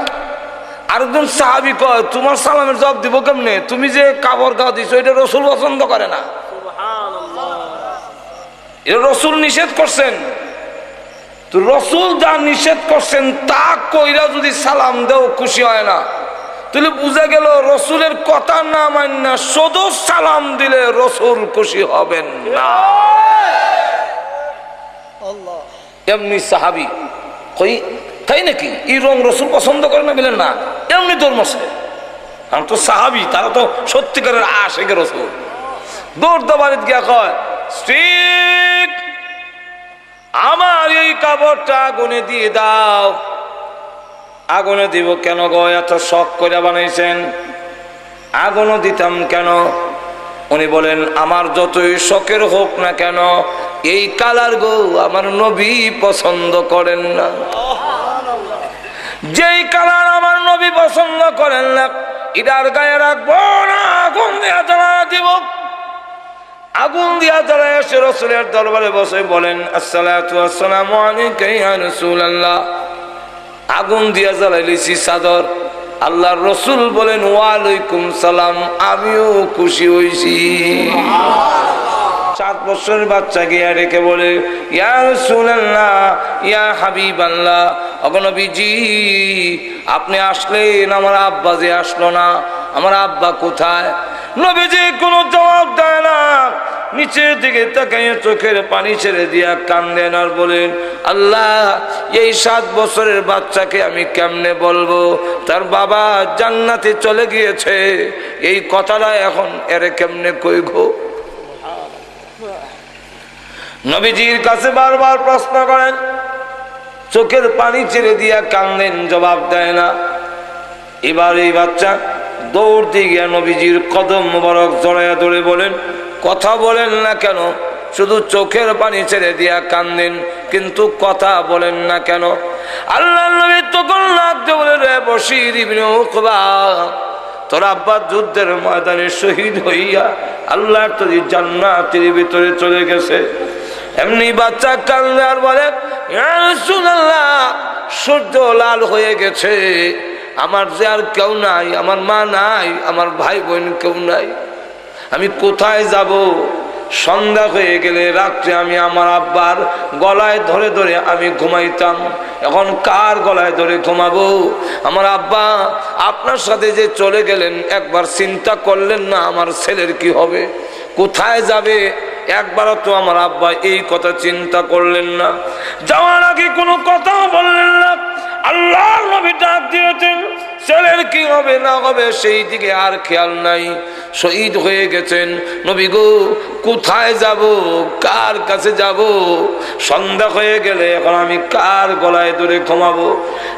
আরেকজন সাহাবী কয় তোমার সালামের জবাব দিব কেমনে? তুমি যে কাপড় গাও দিছো এটা রাসূল পছন্দ করে না, এটা রাসূল নিষেধ করছেন। তো রাসূল যা নিষেধ করছেন তা কইরা যদি সালাম দেও খুশি হয় না, তাহলে বুঝা গেল রাসূলের কথা না মান্না শুধু সালাম দিলে রাসূল খুশি হবেন না। এমনি সাহাবী কই তাই নাকি এই রং রাসূল পছন্দ করে না? বলেন না, এমনি ধর্ম আছে। কারণ তো সাহাবী, তারা তো সত্যিকারের আশিক রাসূল। দৌড় বাড়িতে গিয়া কয় স্ত্রীক আমার এই কাপড়টা আগুনে দিয়ে দাও। আগুনে দিব কেন গো, এত শখ করে বানাইছেন, আগুনও দিতাম কেন? উনি বলেন আমার যতই শখের হোক না কেন এই কালার গো আমার নবী পছন্দ করেন না। যেই কালার আমার নবী পছন্দ করেন না এটার গায়ে রাখবো না, আগুন দিয়া জ্বালা দিব। আগুন দিয়া জ্বালা এসে রাসূলের দরবারে বসে বলেন আসসালাতু আসসালামু আলাইকা ইয়া রাসূলুল্লাহ। আগুন দিয়া জ্বালাইছি চাদর। আল্লাহর রাসূল বলেন ওয়ালাইকুম সালাম, আমিও খুশি হইছি। 7 বছরের বাচ্চা গিয়া রেখে বলে ইয়া রাসূলুল্লাহ ইয়া হাবিবাল্লাহ, ওগো নবীজি আপনি আসলেন, আমার আব্বা যে আসলো না, আমার আব্বা কোথায়? নবীজি কোনো জবাব দেয় না, নিচের দিকে তাকাইয়ে চোখের পানি ছেড়ে দিয়া কান্দেন আর বলেন আল্লাহ এই 7 বছরের বাচ্চাকে আমি কেমনে বলবো তার বাবা জান্নাতে চলে গিয়েছে, এই কথাটা এখন এরে কেমনে কই গো? নবীজির কাছে বারবার প্রশ্ন করেন, চোখের পানি ছেড়ে দিয়া কান্দেন, জবাব দেয় না। এবার এই বাচ্চা দৌড় দিয়ে গিয়া নবীজির কদম মোবারক জড়াইয়া ধরে বলেন কথা বলেন না কেন? শুধু চোখের পানি ছেড়ে দিয়া কান্দেন কিন্তু কথা বলেন না কেন? আল্লাহর নবী তখন লাগতে বলে রে বশীর ইবনে উকবা, তোর আব্বা যুদ্ধের ময়দানে শহীদ হইয়া আল্লাহর তৈরি জান্নাতের ভিতরে চলে গেছে। এমনি বাচ্চা কান্দে আর বলে ইয়া রাসূলুল্লাহ সূর্য লাল হয়ে গেছে, আমার যে আর কেউ নাই, আমার মা নাই, আমার ভাই বোন কেউ নাই, আমি কোথায় যাব? সন্ধ্যা হয়ে গেলে রাত্রে আমি আমার আব্বার গলায় ধরে ধরে আমি ঘুমাইতাম, এখন কার গলায় ধরে ঘুমাবো? আমার আব্বা আপনার সাথে যে চলে গেলেন একবার চিন্তা করলেন না আমার ছেলের কি হবে, কোথায় যাবে? একবারও তো আমার আব্বা এই কথা চিন্তা করলেন না। যাওয়ার আগে কোনো কথাও বললেন না। আল্লাহর নবী ডাক দিয়েছেন, ছেলের কি হবে না হবে সেই দিকে আর খেয়াল নাই, শহীদ হয়ে গেছেন। নবী গো কোথায় যাব, কার কাছে যাব? সন্ধ্যা হয়ে গেলে এখন আমি কার গলায় ধরে ঘুমাবো?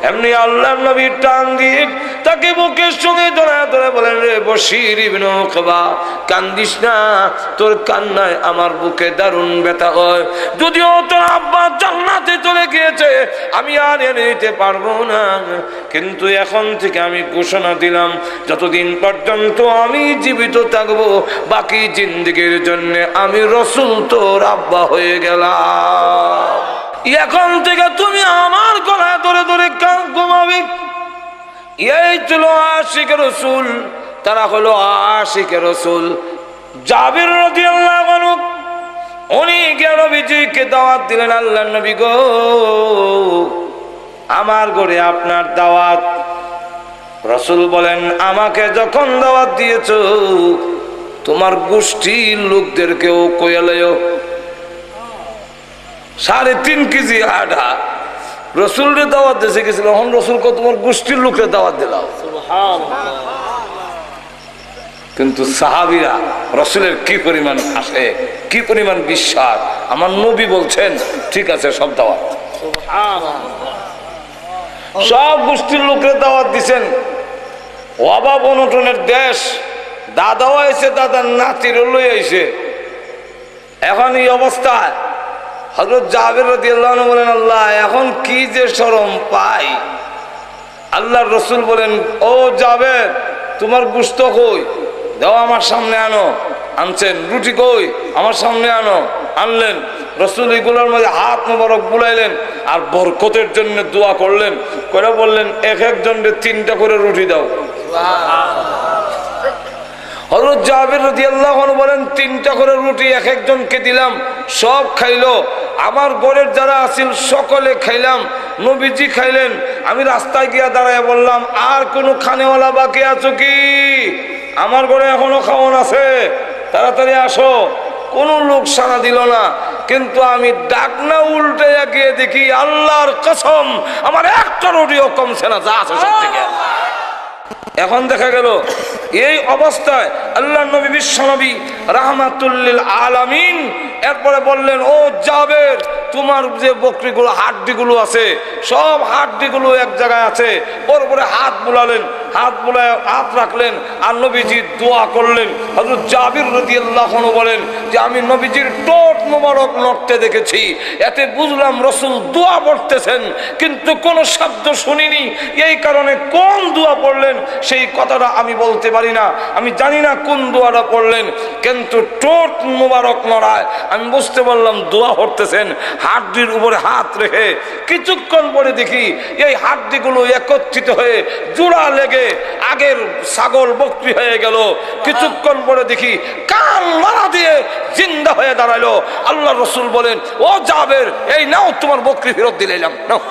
এমনি আল্লাহর নবী টান দিয়ে তাকে বুকের সঙ্গে ধরে ধরে বলেন রে বশীর ইবনে উকবা কান্দিস না, তোর কান্নায় আমার বুকে দারুণ ব্যথা হয়, যদিও তোর আব্বা জান্নাতে চলে গিয়েছে আমি আর এনে নিতে পারবো না, কিন্তু এখন থেকে আমি ঘোষণা দিলাম যতদিন পর্যন্ত আমি জীবিত থাকবো বাকি জিন্দেগির জন্য আমি রাসূল তোর আব্বা হয়ে গেলাম, এখন থেকে তুমি আমার গলায় ধরে ধরে ঘুমাবি। এই ছিল আশিক রাসূল, তারা হলো আশিক রাসূল। জাবির রাদিয়াল্লাহু আনহু উনি গিয়ে নবীজিকে দাওয়াত দিলেন, আল্লাহর নবী গো আমার ঘরে আপনার দাওয়াত। রাসূল বলেন আমাকে যখন দাওয়াত দিয়েছো তোমার গোষ্ঠীর লোকদেরকেও কইয়ালয়ো। 3.5 কেজি আটা রসুলের দাওয়াত দেশে গেছিল, এখন রসুলকে তোমার গোষ্ঠীর লোকের দাওয়াত দিলাম। কিন্তু সাহাবীরা রসুলের কি পরিমাণ আসে, কি পরিমাণ বিশ্বাস, আমার নবী বলছেন ঠিক আছে সব দাওয়াত। সব গোষ্ঠীর লোকের দাওয়াত দিচ্ছেন। অভাব অনটনের দেশ, দাদাও আইছে, দাদার নাতির লই আইছে। এখন এই অবস্থায় হযরত জাবের রাদিয়াল্লাহু আনহু বলেন আল্লাহ এখন কি যে শরম পাই। আল্লাহর রাসূল বলেন ও জাবের তোমার গোশত কই, দাও আমার সামনে আনো। আনছেন। রুটি কই, আমার সামনে আনো। আনলেন। রাসূল এগুলোর মধ্যে হাত মোবারক বুলাইলেন আর বরকতের জন্য দোয়া করলেন, করে বললেন এক একজনকে 3টা করে রুটি দাও। হযরত জাবের রাদিয়াল্লাহু আনহু বলেন 3টা করে রুটি এক একজনকে দিলাম, সব খাইলো। আমার ঘরের যারা আছিল সকলে খাইলাম, নবীজি খাইলেন। আমি রাস্তায় গিয়া দাঁড়ায় বললাম আর কোনো খানেওয়ালা বাকি আছো কি? আমার ঘরে এখনো খাওয়ান আছে, তাড়াতাড়ি আসো। কোনো লোক সাড়া দিল না। কিন্তু আমি ডাক না উল্টে গিয়ে দেখি আল্লাহর কসম আমার একটা রুটিও কমছে না, যা আছে সব থেকে। এখন দেখা গেল এই অবস্থায় আল্লাহ নবী বিশ্ব নবী রাহমাতুল লিল আলামিন এরপরে বললেন ও জাবের তোমার যে বকরিগুলো হাড্ডিগুলো আছে সব হাড্ডিগুলো এক জায়গায় আছে। ওর উপরে হাত বুলালেন, হাত বুলায় হাত রাখলেন আর নবীজি দোয়া করলেন। হযরত জাবির রাদিয়াল্লাহু আনহু বলেন যে আমি নবীজির ঠোঁট মোবারক নড়তে দেখেছি, এতে বুঝলাম রাসূল দোয়া পড়তেছেন কিন্তু কোনো শব্দ শুনিনি। এই কারণে কোন দোয়া পড়লেন সেই কথাটা আমি বলতে পারি না, আমি জানি না কোন দোয়াটা পড়লেন, কিন্তু ঠোঁট মোবারক নড়ায় আমি বুঝতে পারলাম দোয়া করতেছেন হাড্ডির উপরে হাত রেখে। কিছুক্ষণ পরে দেখি এই হাড্ডিগুলো একত্রিত হয়ে জোড়া লেগে আগের ছাগল বকরি হয়ে গেল। কিছুক্ষণ পরে দেখি কান মারা দিয়ে জিন্দা হয়ে দাঁড়ালো। আল্লাহ রাসূল বলেন, ও জাবের, এই নাও তোমার বকরি ফেরত দিলাম, নাও।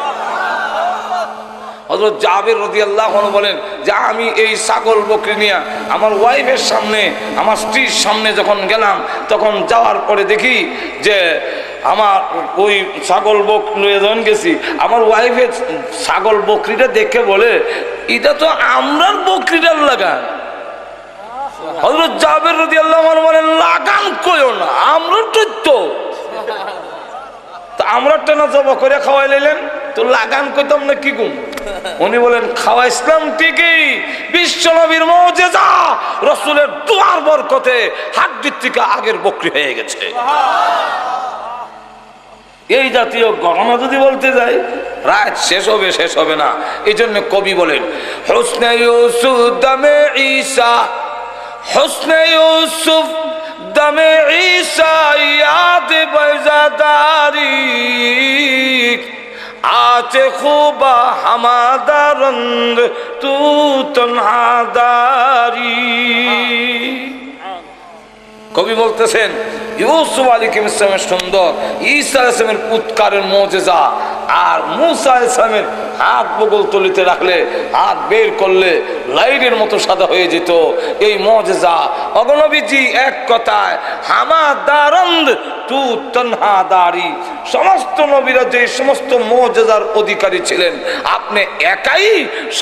হযরত জাবের রাদিয়াল্লাহু আনহু বলেন যে আমি এই ছাগল বকরি নিয়ে আমার ওয়াইফের সামনে, আমার স্ত্রীর সামনে যখন গেলাম, তখন যাওয়ার পরে দেখি যে আমার ওই ছাগল বকরি যখন গেছি, আমার ওয়াইফের ছাগল বকরিটা দেখে বলে, এটা তো আমরার বকরিটার লাগান। হযরত জাবের রাদিয়াল্লাহু আনহু বলেন, লাগান কইও না, আমরার তো আমরা টানা জবা করে খাওয়াই লাইলেন, তো লাগান কইতাম না কি গুম? উনি বলেন, খাওয়া ইসলাম ঠিকই, বিশ্ব নবীর মুজিজা, রাসূলের দুয়ার বরকতে হাড্ডির থেকে আগের বকরি হয়ে গেছে। এই জাতীয় ঘটনা যদি বলতে যাই রাত শেষ হবে না। এই জন্য কবি বলেন, হুসনে ইউসুফ দামে ঈসা, হুসনে ইউসুফ দমে ঈসা ইয়াদ বজাদারি, আতে খুবা হামাদারন্দ তু তনহাদারি। কবি বলতেছেন ইউসুফ আলাইহিস সালামের সুন্দর, ঈসা আলাইহিস সালামের উৎকারের মুজিজা, আর মূসা আলাইহিস সালামের হাত বগল তলিতে রাখলে হাত বের করলে লাইটের মতো সাদা হয়ে যেত। এই মুজিজা অগণবিজি এক কথায় হামাদারন্দ তু তনহাদারি। সমস্ত নবীরা যে সমস্ত মুজিজার অধিকারী ছিলেন, আপনি একাই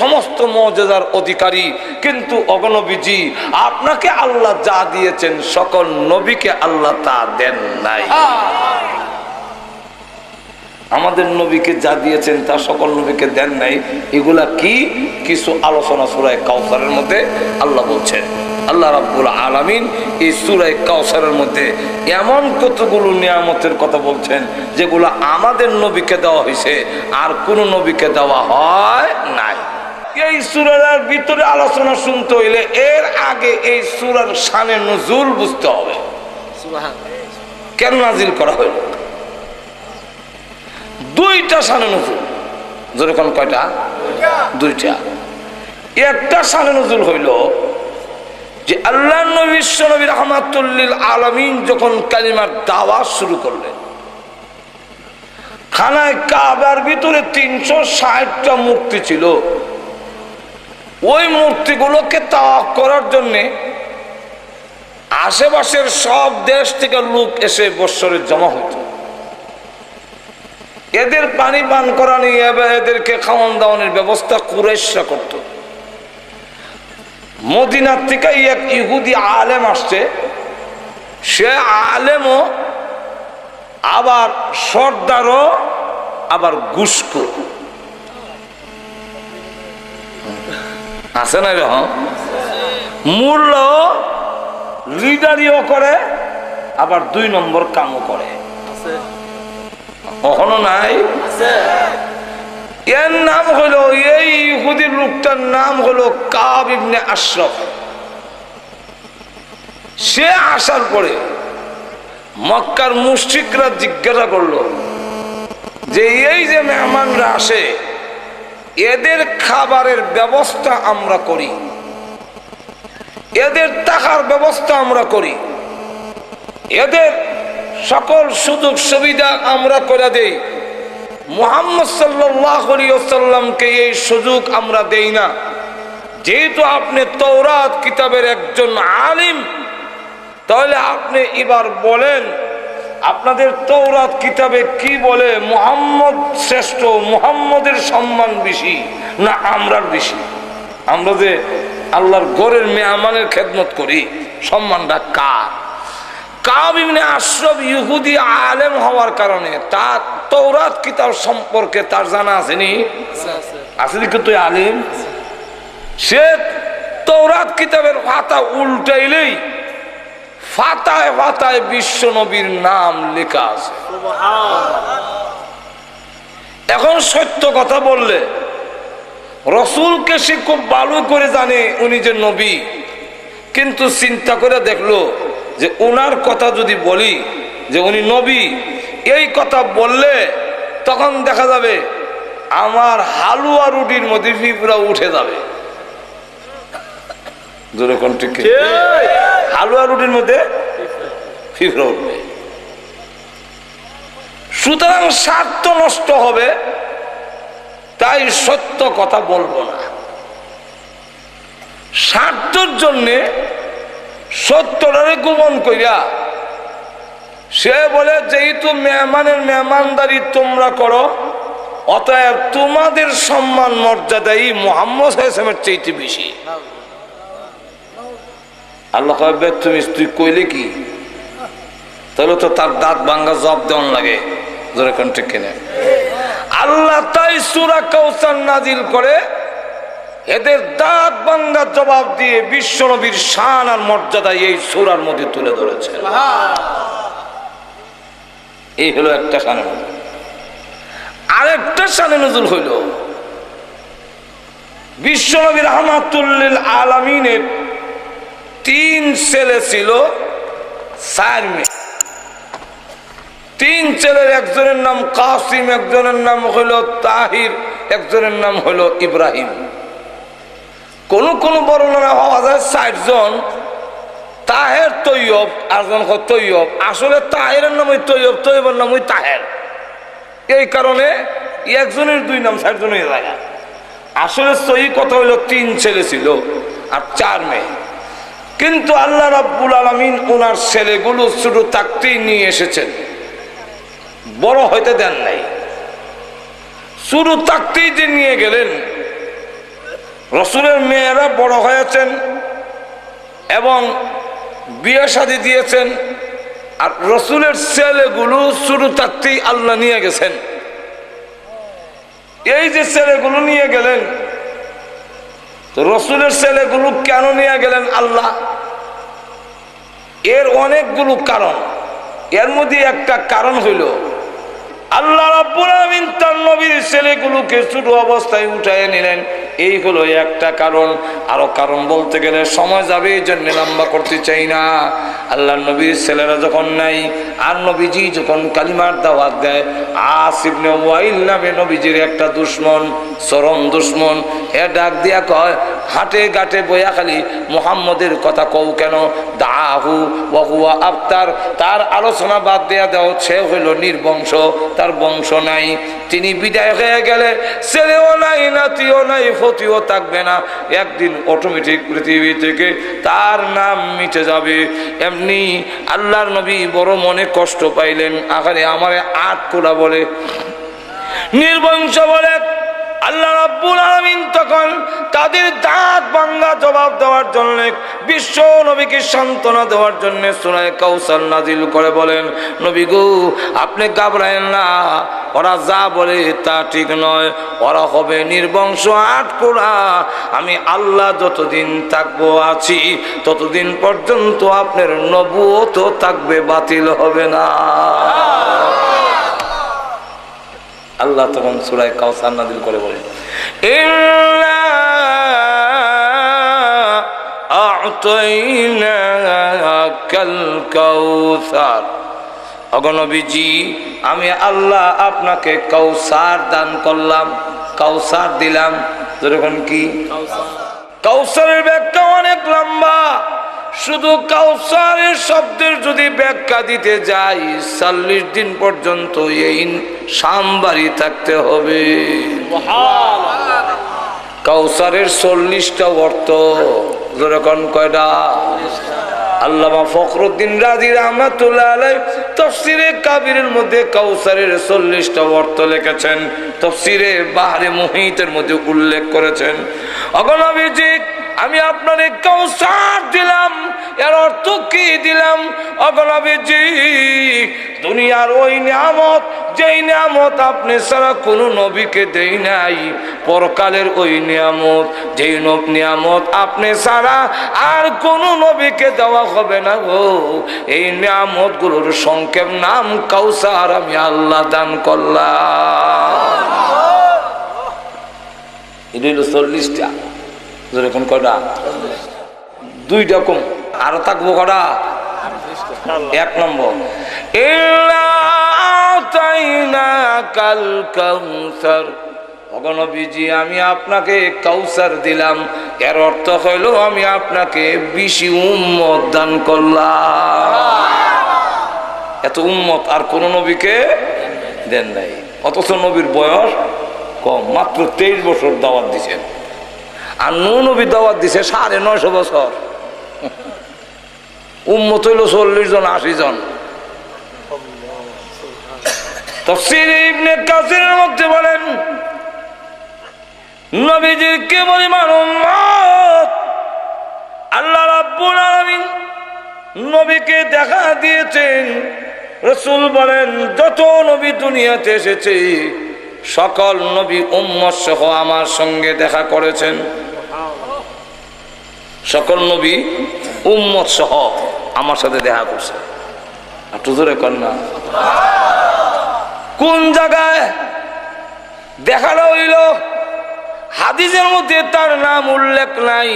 সমস্ত মুজিজার অধিকারী। কিন্তু অগণবিজি আপনাকে আল্লাহ যা দিয়েছেন সকল নবীকে আল্লাহ তা দেন নাই। আমাদের নবীকে যা দিয়েছেন তা সকল নবীকে দেন নাই। এগুলা কি? কিছু আলোচনা সূরা কাউসারের মধ্যে আল্লাহ বলছেন। আল্লাহ রাব্বুল আলামিন এই সূরা কাউসারের মধ্যে এমন কতগুলো নিয়ামতের কথা বলছেন যেগুলো আমাদের নবীকে দেওয়া হয়েছে, আর কোন নবীকে দেওয়া হয় নাই। এই সূরার ভিতরে আলোচনা শুনতে হইলে এর আগে এই সূরার শানে নুজুল বুঝতে হবে। কেন নাজিল করা হইল? দুইটা শানে নুজুল। যেরকম কয়টা? দুইটা। একটা শানে নুজুল হইল যে আল্লাহ নবী বিশ্ব নবী রাহমাতুল লিল আলামিন যখন কালিমার দাওয়াত শুরু করলেন, খানায় কাবার ভিতরে 360টা মূর্তি ছিল। ওই মূর্তিগুলোকে তাওয়াফ করার জন্যে আশেপাশের সব দেশ থেকে লোক এসে বৎসরে জমা হতো। এদের পানি পান করা নিয়ে এদেরকে খাওয়ান দাওয়ানোর ব্যবস্থা কুরাইশরা করত। মদিনার থেকে এক ইহুদি আলেম আসছে, সে আলেমও আবার সর্দারও আবার ঘুষখোর আছে না? এরকম মূল্য লিডারিও করে, আবার 2 নম্বর কামও করে। কখনো নাই? এর নাম হলো, এই ইহুদির লোকটার নাম হলো কাব ইবনে আশরাফ। সে আসার পরে মক্কার মুশরিকরা জিজ্ঞাসা করলো যে এই যে মেহমানরা আসে, এদের খাবারের ব্যবস্থা আমরা করি, এদের টাকার ব্যবস্থা আমরা করি, এদের সকল সুযোগ সুবিধা আমরা করে দেই। মুহাম্মদ সাল্লাল্লাহু আলাইহি ওয়াসাল্লামকে এই সুযোগ আমরা দেই না। যেহেতু আপনি তাওরাত কিতাবের একজন আলিম, তাহলে আপনি এবার বলেন আপনাদের তাওরাত কিতাবে কি বলে? মুহাম্মদ শ্রেষ্ঠ, মুহাম্মদের সম্মান বেশি না আমরার বেশি? আমরা যে আল্লাহর ঘরের মেহমানের খেদমত করি, সম্মানটা কার? কাব ইবনে আশরাফ ইহুদি আলেম হওয়ার কারণে তার তৌরাত কিতাব সম্পর্কে তার জানা আসেনি? আসেনি কিন্তু আলিম সে তৌরাত কিতাবের পাতা উল্টাইলেই পাতায় পাতায় বিশ্ব নবীর নাম লেখা আছে। এখন সত্য কথা বললে রসুলকে সে খুব ভালো করে জানে উনি যে নবী, কিন্তু চিন্তা করে দেখলো যে উনার কথা যদি বলি যে উনি নবী, এই কথা বললে তখন দেখা যাবে আমার হালুয়া রুটির মধ্যে পিঁপড়া উঠে যাবে। হালুয়া রুটির মধ্যে পিঁপড়া উঠবে, সুতরাং স্বার্থ নষ্ট হবে, তাই সত্য কথা বলবো না। স্বার্থের জন্যে সত্যটারে গোপন কইরা সে বলে যেহেতু মেহমানের মেহমানদারি তোমরা করো, অতএব তোমাদের সম্মান মর্যাদাই মুহাম্মদ সাল্লাল্লাহু আলাইহি ওয়াসাল্লামের চাইতে বেশি। আল্লাহ কবে তুমি তুই কইলে কি, তাহলে তো তার দাঁত ভাঙ্গা জবাব দেওয়ান লাগে। জোরে কোন ঠিক কিনা? আল্লাহ তাই সূরা কাউসার নাজিল করে এদের দাঁত ভাঙ্গা জবাব দিয়ে বিশ্ব নবীর শান আর মর্যাদা এই সূরার মধ্যে তুলে ধরেছে। এই হলো একটা শানে নজুল। আরেকটা শানে নজুল হইল বিশ্ব নবী রাহমাতুল লিল আলামিনের 3 ছেলে ছিল, 4 মেয়ে। 3 ছেলের একজনের নাম কাসিম, একজনের নাম হইল তাহির, একজনের নাম হইল ইব্রাহিম। কোন কোন বর্ণনা হওয়া যায় 4 জন। তাহের তৈয়ব, আরেকজন তৈয়ব। আসলে তাহেরের নাম ওই তৈয়ব, তৈয়বের নাম ওই তাহের। এই কারণে একজনের 2 নাম 4 জনের জায়গা। আসলে সহি কথা হইল 3 ছেলে ছিল আর 4 মেয়ে। কিন্তু আল্লাহ রাব্বুল আলামিন ওনার ছেলেগুলো শুধু থাকতেই নিয়ে এসেছেন, বড় হইতে দেন নাই। শুরু থাকতেই যে নিয়ে গেলেন, রসুলের মেয়েরা বড় হয়েছেন এবং বিয়ে শাদী দিয়েছেন, আর রসুলের ছেলেগুলো শুরু থাকতেই আল্লাহ নিয়ে গেছেন। এই যে ছেলেগুলো নিয়ে গেলেন, তো রসুলের ছেলেগুলো কেন নিয়ে গেলেন আল্লাহ? এর অনেকগুলো কারণ। এর মধ্যে একটা কারণ হইল আল্লাহ রাব্বুল আলামিন তার নবীর ছেলেগুলোকে ছোট অবস্থায় উঠায় নিলেন, এই হলো একটা কারণ। আরো কারণ বলতে গেলে সময় যাবে, এই জন্য লম্বা করতে চাই না। আল্লাহ নবীর ছেলেরা যখন নাই, আর নবীজি যখন কালিমার দাওয়াত দেয়, আস ইবনে ওয়াইল নামে নবীজির একটা দুশমন, চরম দুশমন, এ ডাক দিয়া কয়, হাটে ঘাটে বইয়া খালি মুহাম্মদের কথা কও কেন? দাহু ওয়া হুয়া আফতার, তার আলোচনা বাদ দেয়া দাও, সে হইল নির্বংশ, তার বংশ নাই। তিনি বিদায় হয়ে গেলে ছেলেও নাই, নাতিও নাই, ফতিও থাকবে না। একদিন অটোমেটিক পৃথিবী থেকে তার নাম মিটে যাবে। এমনি আল্লাহর নবী বড় মনে কষ্ট পাইলেন। আখারে আমারে আট কোলা বলে, নির্বংশ বলে। আল্লাহ রাব্বুল আলামিন তখন তাদের দাঁত ভাঙ্গা জবাব দেওয়ার জন্য, বিশ্ব নবীকে সান্ত্বনা দেওয়ার জন্য সূরা কাউসার নাজিল করে বলেন, নবী গো আপনি ঘাবড়ায়েন না, ওরা যা বলে তা ঠিক নয়, ওরা হবে নির্বংশ আটকোড়া। আমি আল্লাহ যতদিন থাকবো আছি ততদিন পর্যন্ত আপনার নবুয়তও থাকবে, বাতিল হবে না। আল্লাহ তখন সূরা কাউসার নাযিল করে বলেন, ইন্না আ'তাইনাকাল কাউসার। ওগো নবীজি, আমি আল্লাহ আপনাকে কাউসার দান করলাম, কাউসার দিলাম। যেরকম কি কাউসারের ব্যাখ্যা অনেক লম্বা। শুধু কাউসারের শব্দের যদি ব্যাখ্যা দিতে যাই 40 দিন পর্যন্ত এই সামবাড়ি থাকতে হবে। কাউসারের 40টা অর্থ। যেরকম কয়টা? আল্লামা ফখরুদ্দিন রাজি রাহমাতুল্লাহ আলাইহি তাফসীরে কাবীরের মধ্যে কাউসারের 40টা অর্থ লিখেছেন, তাফসীরে বাহরে মুহিতের মধ্যে উল্লেখ করেছেন। ওগো নবীজি, আমি আপনারে কাউসার দিলাম, এর অর্থ কি দিলাম অগণবিজি? দুনিয়ার ওই নিয়ামত, যেই নিয়ামত আপনি ছাড়া কোনো নবীকে দেই নাই, পরকালের ওই নিয়ামত, যেই নিয়ামত আপনি ছাড়া আর কোনো নবীকে দেওয়া হবে না গো, এই নিয়ামত গুলোর সংক্ষেপ নাম কাউসার আমি আল্লাহ দান করলাম। এটা হলো 40টা। যেরকম কটা? 2টা কম, আরো থাকবো কটা? 1 নম্বর, কাল কাউসার, নবীজি আমি আপনাকে কাউসার দিলাম, এর অর্থ হইল আমি আপনাকে বেশি উম্মত দান করলাম। এত উম্মত আর কোন নবীকে দেন নাই, অথচ নবীর বয়স কম, মাত্র 23 বছর দাওয়াত দিছেন। আর নবী দাওয়াত দিছে 950 বছর। উম্মত হইল 40 জন 80 জন। তাফসীর ইবনে কাসিরের মধ্যে বলেন নবীজির কি পরিমাণ উম্মত, আল্লাহ রাব্বুল আলামিন নবীকে দেখা দিয়েছেন। রাসূল বলেন যত নবী দুনিয়াতে এসেছে সকল নবী উম্মত সহ আমার সঙ্গে দেখা করেছেন। সকল নবী উম্মত সহ আমার সাথে দেখা করছে। একটু জোরে কর না। কোন জায়গায় দেখানো হইল? হাদিসের মধ্যে তার নাম উল্লেখ নাই।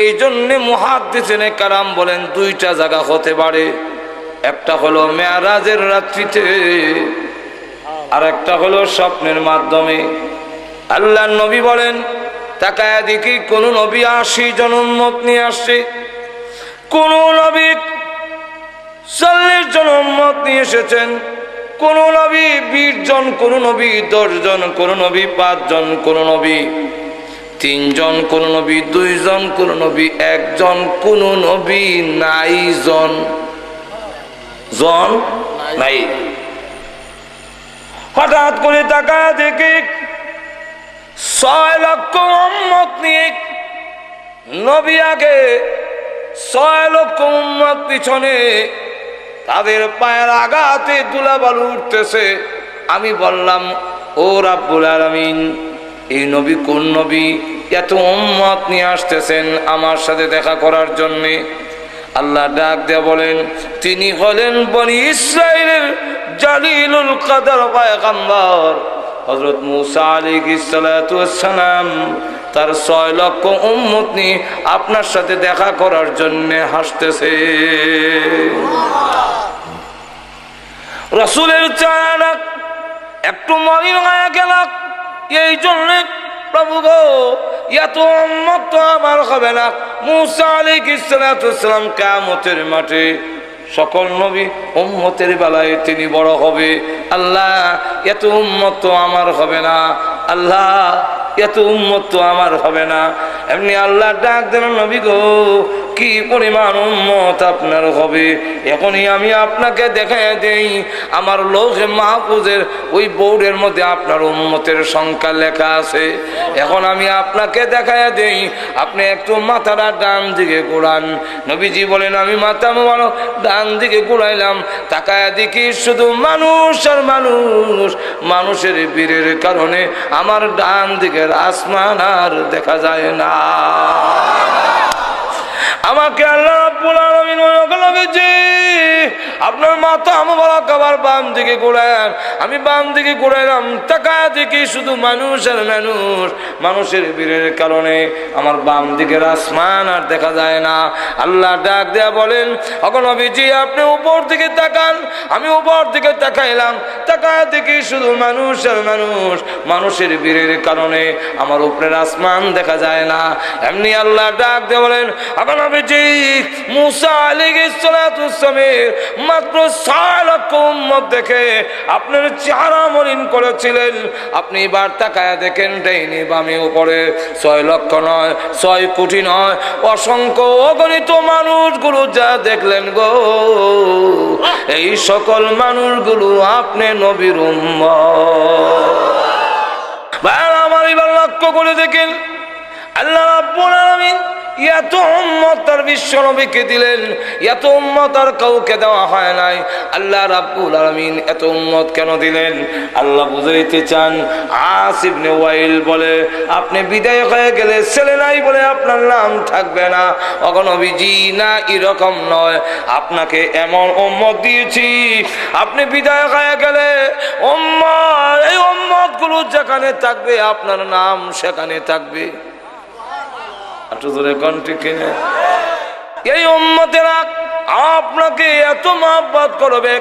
এই জন্যে মুহাদ্দিসিনে কারাম বলেন 2টা জায়গা হতে পারে। একটা হলো মেরাজের রাত্রিতে, আর একটা হলো স্বপ্নের মাধ্যমে। আল্লাহর নবী বলেন তাকায় দেখি কোন নবী 80 জন উম্মত নিয়ে আসছে, কোন নবী 40 জন উম্মত নিয়ে এসেছেন, কোন নবী 20 জন, কোন নবী 10 জন, কোন নবী 5 জন, কোন নবী 3 জন, কোন নবী 2 জন, কোন নবী 1 জন, কোন নবী নাই জন নাই। হঠাৎ করে তাকায় দেখি 6 লক্ষ উম্মত নিয়ে নবী আগে, 6 লক্ষ উম্মত পিছনে, তাদের পায়ের আঘাতে ধুলাবালু উঠতেছে। আমি বললাম ও রাব্বুল আলামিন, এই নবী কোন নবী? এত উম্মত নিয়ে আসতেছেন আমার সাথে দেখা করার জন্যে। আল্লাহ ডাক দিয়ে বলেন তিনি হলেন বনি ইসরাইলের জালিলুল কদর পয়গম্বর হযরত মূসা আলাইহিস সালাতু ওয়াস সালাম। তার 6 লক্ষ উম্মত নিয়ে আপনার সাথে দেখা করার জন্য হাসতেছে। রাসূলের চারা একটু মলিন হয়ে গেল। এই জন্য প্রভু গো, এত উম্মত তো আমার হবে না। মূসা আলাইহিস সালাতু ওয়াস সালাম কিয়ামতের মাঠে সকল নবী উম্মতের বেলায় তিনি বড় হবে। আল্লাহ এত উম্মত তো আমার হবে না, আল্লাহ এত উম্মত তো আমার হবে না। এমনি আল্লাহ ডাক দেন নবী গো, কি পরিমাণ উম্মত আপনার হবে এখনই আমি আপনাকে দেখায় দেই। আমার লৌহে মাহফুজের ওই বোর্ডের মধ্যে আপনার উম্মতের সংখ্যা লেখা আছে। এখন আমি আপনাকে দেখায় দেই। আপনি একটু মাথাটা ডান দিকে ঘোরান। নবীজি বলেন আমি মাথা মোবারক ডান দিকে ঘুরাইলাম, তাকায় দেখি শুধু মানুষ আর মানুষ। মানুষের বীরের কারণে আমার ডান দিকের আসমান আর দেখা যায় না। আমাকে আল্লাহ রাব্বুল আলামিন বলেন আপনার মাথা মোবারক আবার বাম দিকে ঘোরান। আমি বাম দিকে ঘুরাইলাম, তাকায় দেখি শুধু মানুষ আর মানুষ। মানুষের বীরের কারণে আমার বাম দিকের আসমান আর দেখা যায় না। আল্লাহ ডাক দেয়া বলেন ওগো নবীজি আপনি উপর দিকে তাকান। আমি উপর দিকে তাকাইলাম, তাকায় দেখি শুধু মানুষ আর মানুষ। মানুষের বীরের কারণে আমার উপরের আসমান দেখা যায় না। এমনি আল্লাহ ডাক দেয়া বলেন ওগো নবীজি মূসা আলাইহিস সালাতু ওয়াস সালামের মাত্র 6 লক্ষ উম্মত দেখে আপনার চেহারা মলিন করেছিলেন। আপনি এবার তাকায় দেখেন ডাইনি বামে উপরে 6 লক্ষ নয়, 6 কোটি নয়, অসংখ্য অগণিত মানুষগুলো যা দেখলেন গো, এই সকল মানুষগুলো আপনি নবীর উম্মত। ভাই আমার এবার লক্ষ্য করে দেখেন আল্লাহ রাব্বুল আলামিন এত উম্মত তার বিশ্ব নবীকে দিলেন, এত উম্মত আর কাউকে দেওয়া হয় নাই। আল্লাহ রাব্বুল আলামিন এত উম্মত কেন দিলেন? আল্লাহ বুঝাইতে চান। আস ইবনে ওয়াইল বলে, আপনি বিদায় হয়ে গেলে ছেলে নাই বলে আপনার নাম থাকবে না। ওগো নবীজি, না, এরকম নয়। আপনাকে এমন উম্মত দিয়েছি, আপনি বিদায় হয়ে গেলে উম্মত, এই উম্মত গুলো যেখানে থাকবে আপনার নাম সেখানে থাকবে। এই উম্মতেরা আপনাকে এত মহব্বত করবে,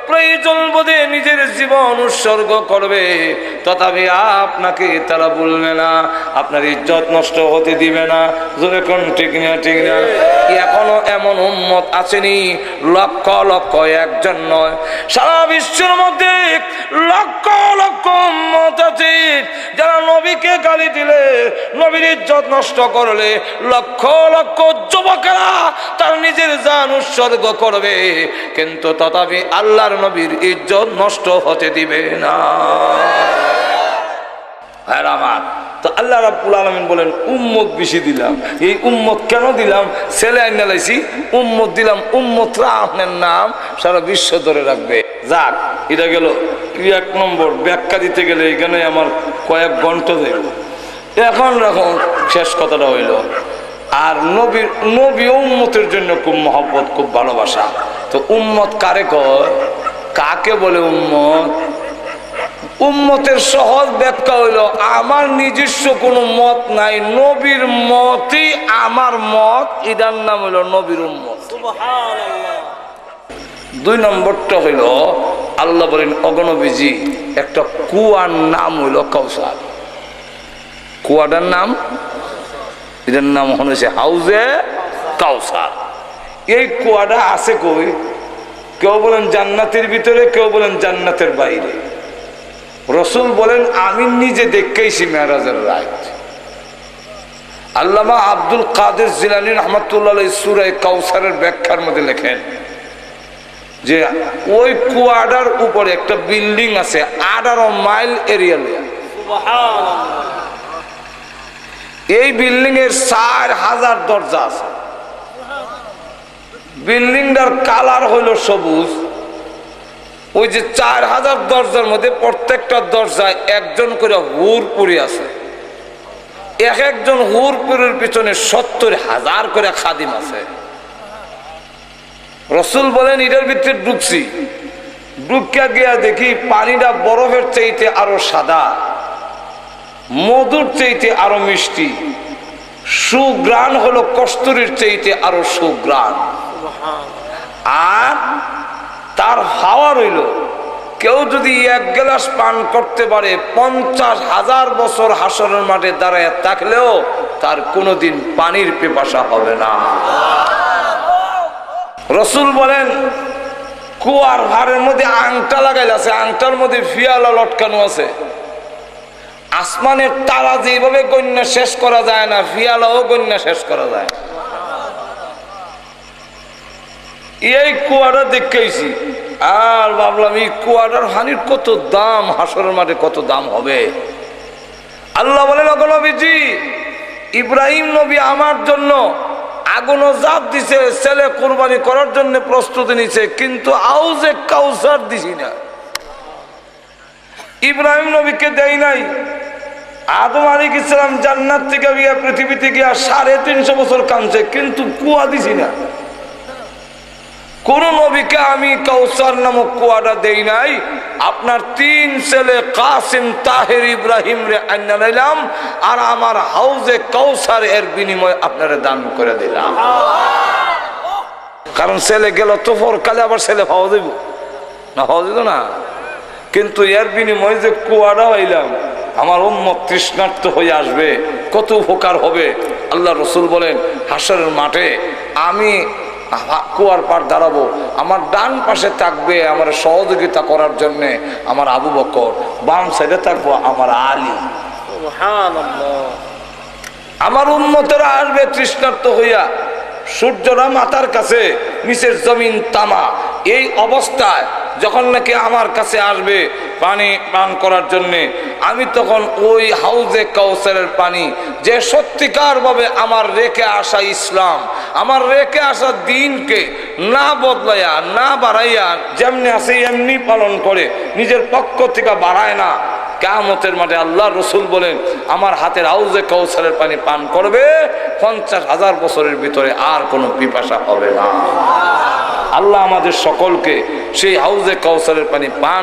প্রয়োজন বোধে নিজের জীবন উৎসর্গ করবে, তথাপি আপনাকে তারা বলবে না, আপনার ইজ্জত নষ্ট হতে দিবে না। জোরে কোন ঠিক না? ঠিক না? এখনো এমন উম্মত আসেনি, লক্ষ লক্ষ, একজন নয়, সারা বিশ্বের মধ্যে লক্ষ লক্ষ উম্মত আছে যারা নবীকে গালি দিলে, নবীর ইজ্জত নষ্ট করলে লক্ষ লক্ষ যুবকেরা তার নিজের জান উৎসর্গ করবে, কিন্তু তথাপি আল্লাহর নবীর ইজ্জত নষ্ট হতে দিবে না। আর আমার তো আল্লাহ রাব্বুল আলামিন বলেন, উম্মত বেশি দিলাম। এই উম্মত কেন দিলাম? ছেলে আইনা লাইছি, উম্মত দিলাম। উম্মতরা আপনার নাম সারা বিশ্ব ধরে রাখবে। যাক, এটা গেল 1 নম্বর। ব্যাখ্যা দিতে গেলে এখানে আমার কয়েক ঘন্টা যাইব। এখন শেষ কথাটা হইল, আর নবী উম্মতের জন্য খুব মহব্বত, খুব ভালোবাসা। তো উম্মত কারে কয়? কাকে বলে উম্মত? উম্মতের সহজ ব্যাখ্যা হইল, আমার নিজস্ব কোনো মত নাই, নবীর মতই আমার মত, এটার নাম হইল নবীর উম্মত। সুবহানাল্লাহ। 2 নম্বরটা হইল, আল্লাহ বলেন, অগণবীজি, একটা কুয়ার নাম হইল কাউসার। কুয়াটার নাম, এটার নাম হয়েছে হাউজে কাউসার। এই কুয়াটা আছে কই? কেউ বলেন জান্নাতের ভিতরে, কেউ বলেন জান্নাতের বাইরে। রসুল বলেন, আমি নিজে দেখেছি মেরাজের রাত। আল্লামা আব্দুল কাদের জিলানী রাহমাতুল্লাহ সূরা কাউসারের ব্যাখ্যার মধ্যে লেখেন যে ওই কুয়াটার উপরে একটা বিল্ডিং আছে 18 মাইল এরিয়া। এই বিল্ডিং এর 4000 দরজা আছে। বিল্ডিংটার কালার হইল সবুজ। ওই যে 4000 দরজার মধ্যে প্রত্যেকটা দরজায় একজন করে হুরপুরি আছে। এক একজন হুরপুরের পিছনে 70,000 করে খাদিম আছে। রসুল বলেন, এটার ভিতরে ঢুকছি, ঢুকিয়া গিয়া দেখি পানিটা বরফের চাইতে আরো সাদা, মধুর চাইতে আরো মিষ্টি, সুগ্রাণ হলো কস্তুরীর চাইতে আরো সুগ্রাণ। আর তার হাওয়া রইল, কেউ যদি 1 গ্লাস পান করতে পারে 50,000 বছর হাসরের মাঠে দাঁড়ায় থাকলেও তার কোনোদিন পানির পিপাসা হবে না। রসুল বলেন, কুয়ার ভারের মধ্যে আংটা লাগাইল আছে, আংটার মধ্যে ফিয়ালা লটকানো আছে। আসমানের তারা যেভাবে গণ্যা শেষ করা যায় না, ফিয়ালাও গণ্যা শেষ করা যায়। এই কুয়াটা দেখেছি আর ভাবলাম, এই কুয়াটার হানির কত দাম, হাসরের মাঠে কত দাম হবে। আল্লাহ বলেন, ওগো নবীজি, ইব্রাহিম নবী আমার জন্য আগুনও জাপ দিছে, ছেলে কুরবানি করার জন্য প্রস্তুতি নিছে, কিন্তু হাউজে কাউসার দিছি না। ইব্রাহিম নবীকে দেয় নাই। আদম আলাইহিস সালাম জান্নাত থেকে গিয়া পৃথিবীতে গিয়া 350 বছর কাঁদছে, কিন্তু কুয়া দিছি না। কোন নবীকে আমি কাউসার নামক কুয়াটা দেই নাই। আপনার 3 ছেলে কাসিম, তাহের, ইব্রাহিম রে আইনা নিলাম, আর আমার হাউজে কাউসার এর বিনিময় আপনারা দান করে দিলাম। কারণ ছেলে গেল তো পরকালে আবার ছেলে পাওয়া যাইব না, পাওয়া যেত না। কিন্তু এর বিনিময়ে যে কুয়াটা হইলাম, আমার উম্মত তৃষ্ণার্ত হয়ে আসবে, কত উপকার হবে। আল্লাহ রসুল বলেন, হাসরের মাঠে আমি কুয়ার পার দাঁড়াবো, আমার ডান পাশে থাকবে আমার সহযোগিতা করার জন্য আমার আবু বকর, বাম সাইডে থাকবো আমার আলী। আমার উম্মতেরা আসবে তৃষ্ণার্ত হইয়া, সূর্যরা মাথার কাছে, নিচের জমিন তামা। এই অবস্থায় যখন নাকি আমার কাছে আসবে, পানি পান করার জন্যে, আমি তখন ওই হাউজে কাউসারের পানি যে সত্যিকার ভাবে আমার রেখে আসা ইসলাম, আমার রেখে আসা দিনকে না বদলাইয়া না বাড়াইয়া যেমনি আছে এমনি পালন করে, নিজের পক্ষ থেকে বাড়ায় না, কিয়ামতের মাঠে আল্লাহ রসুল বলেন আমার হাতের হাউজে কাউসারের পানি পান করবে 50,000 বছরের ভিতরে আর কোনো পিপাসা হবে না। আল্লাহ আমাদের সকলকে সেই হাউজে কাউসারের পানি পান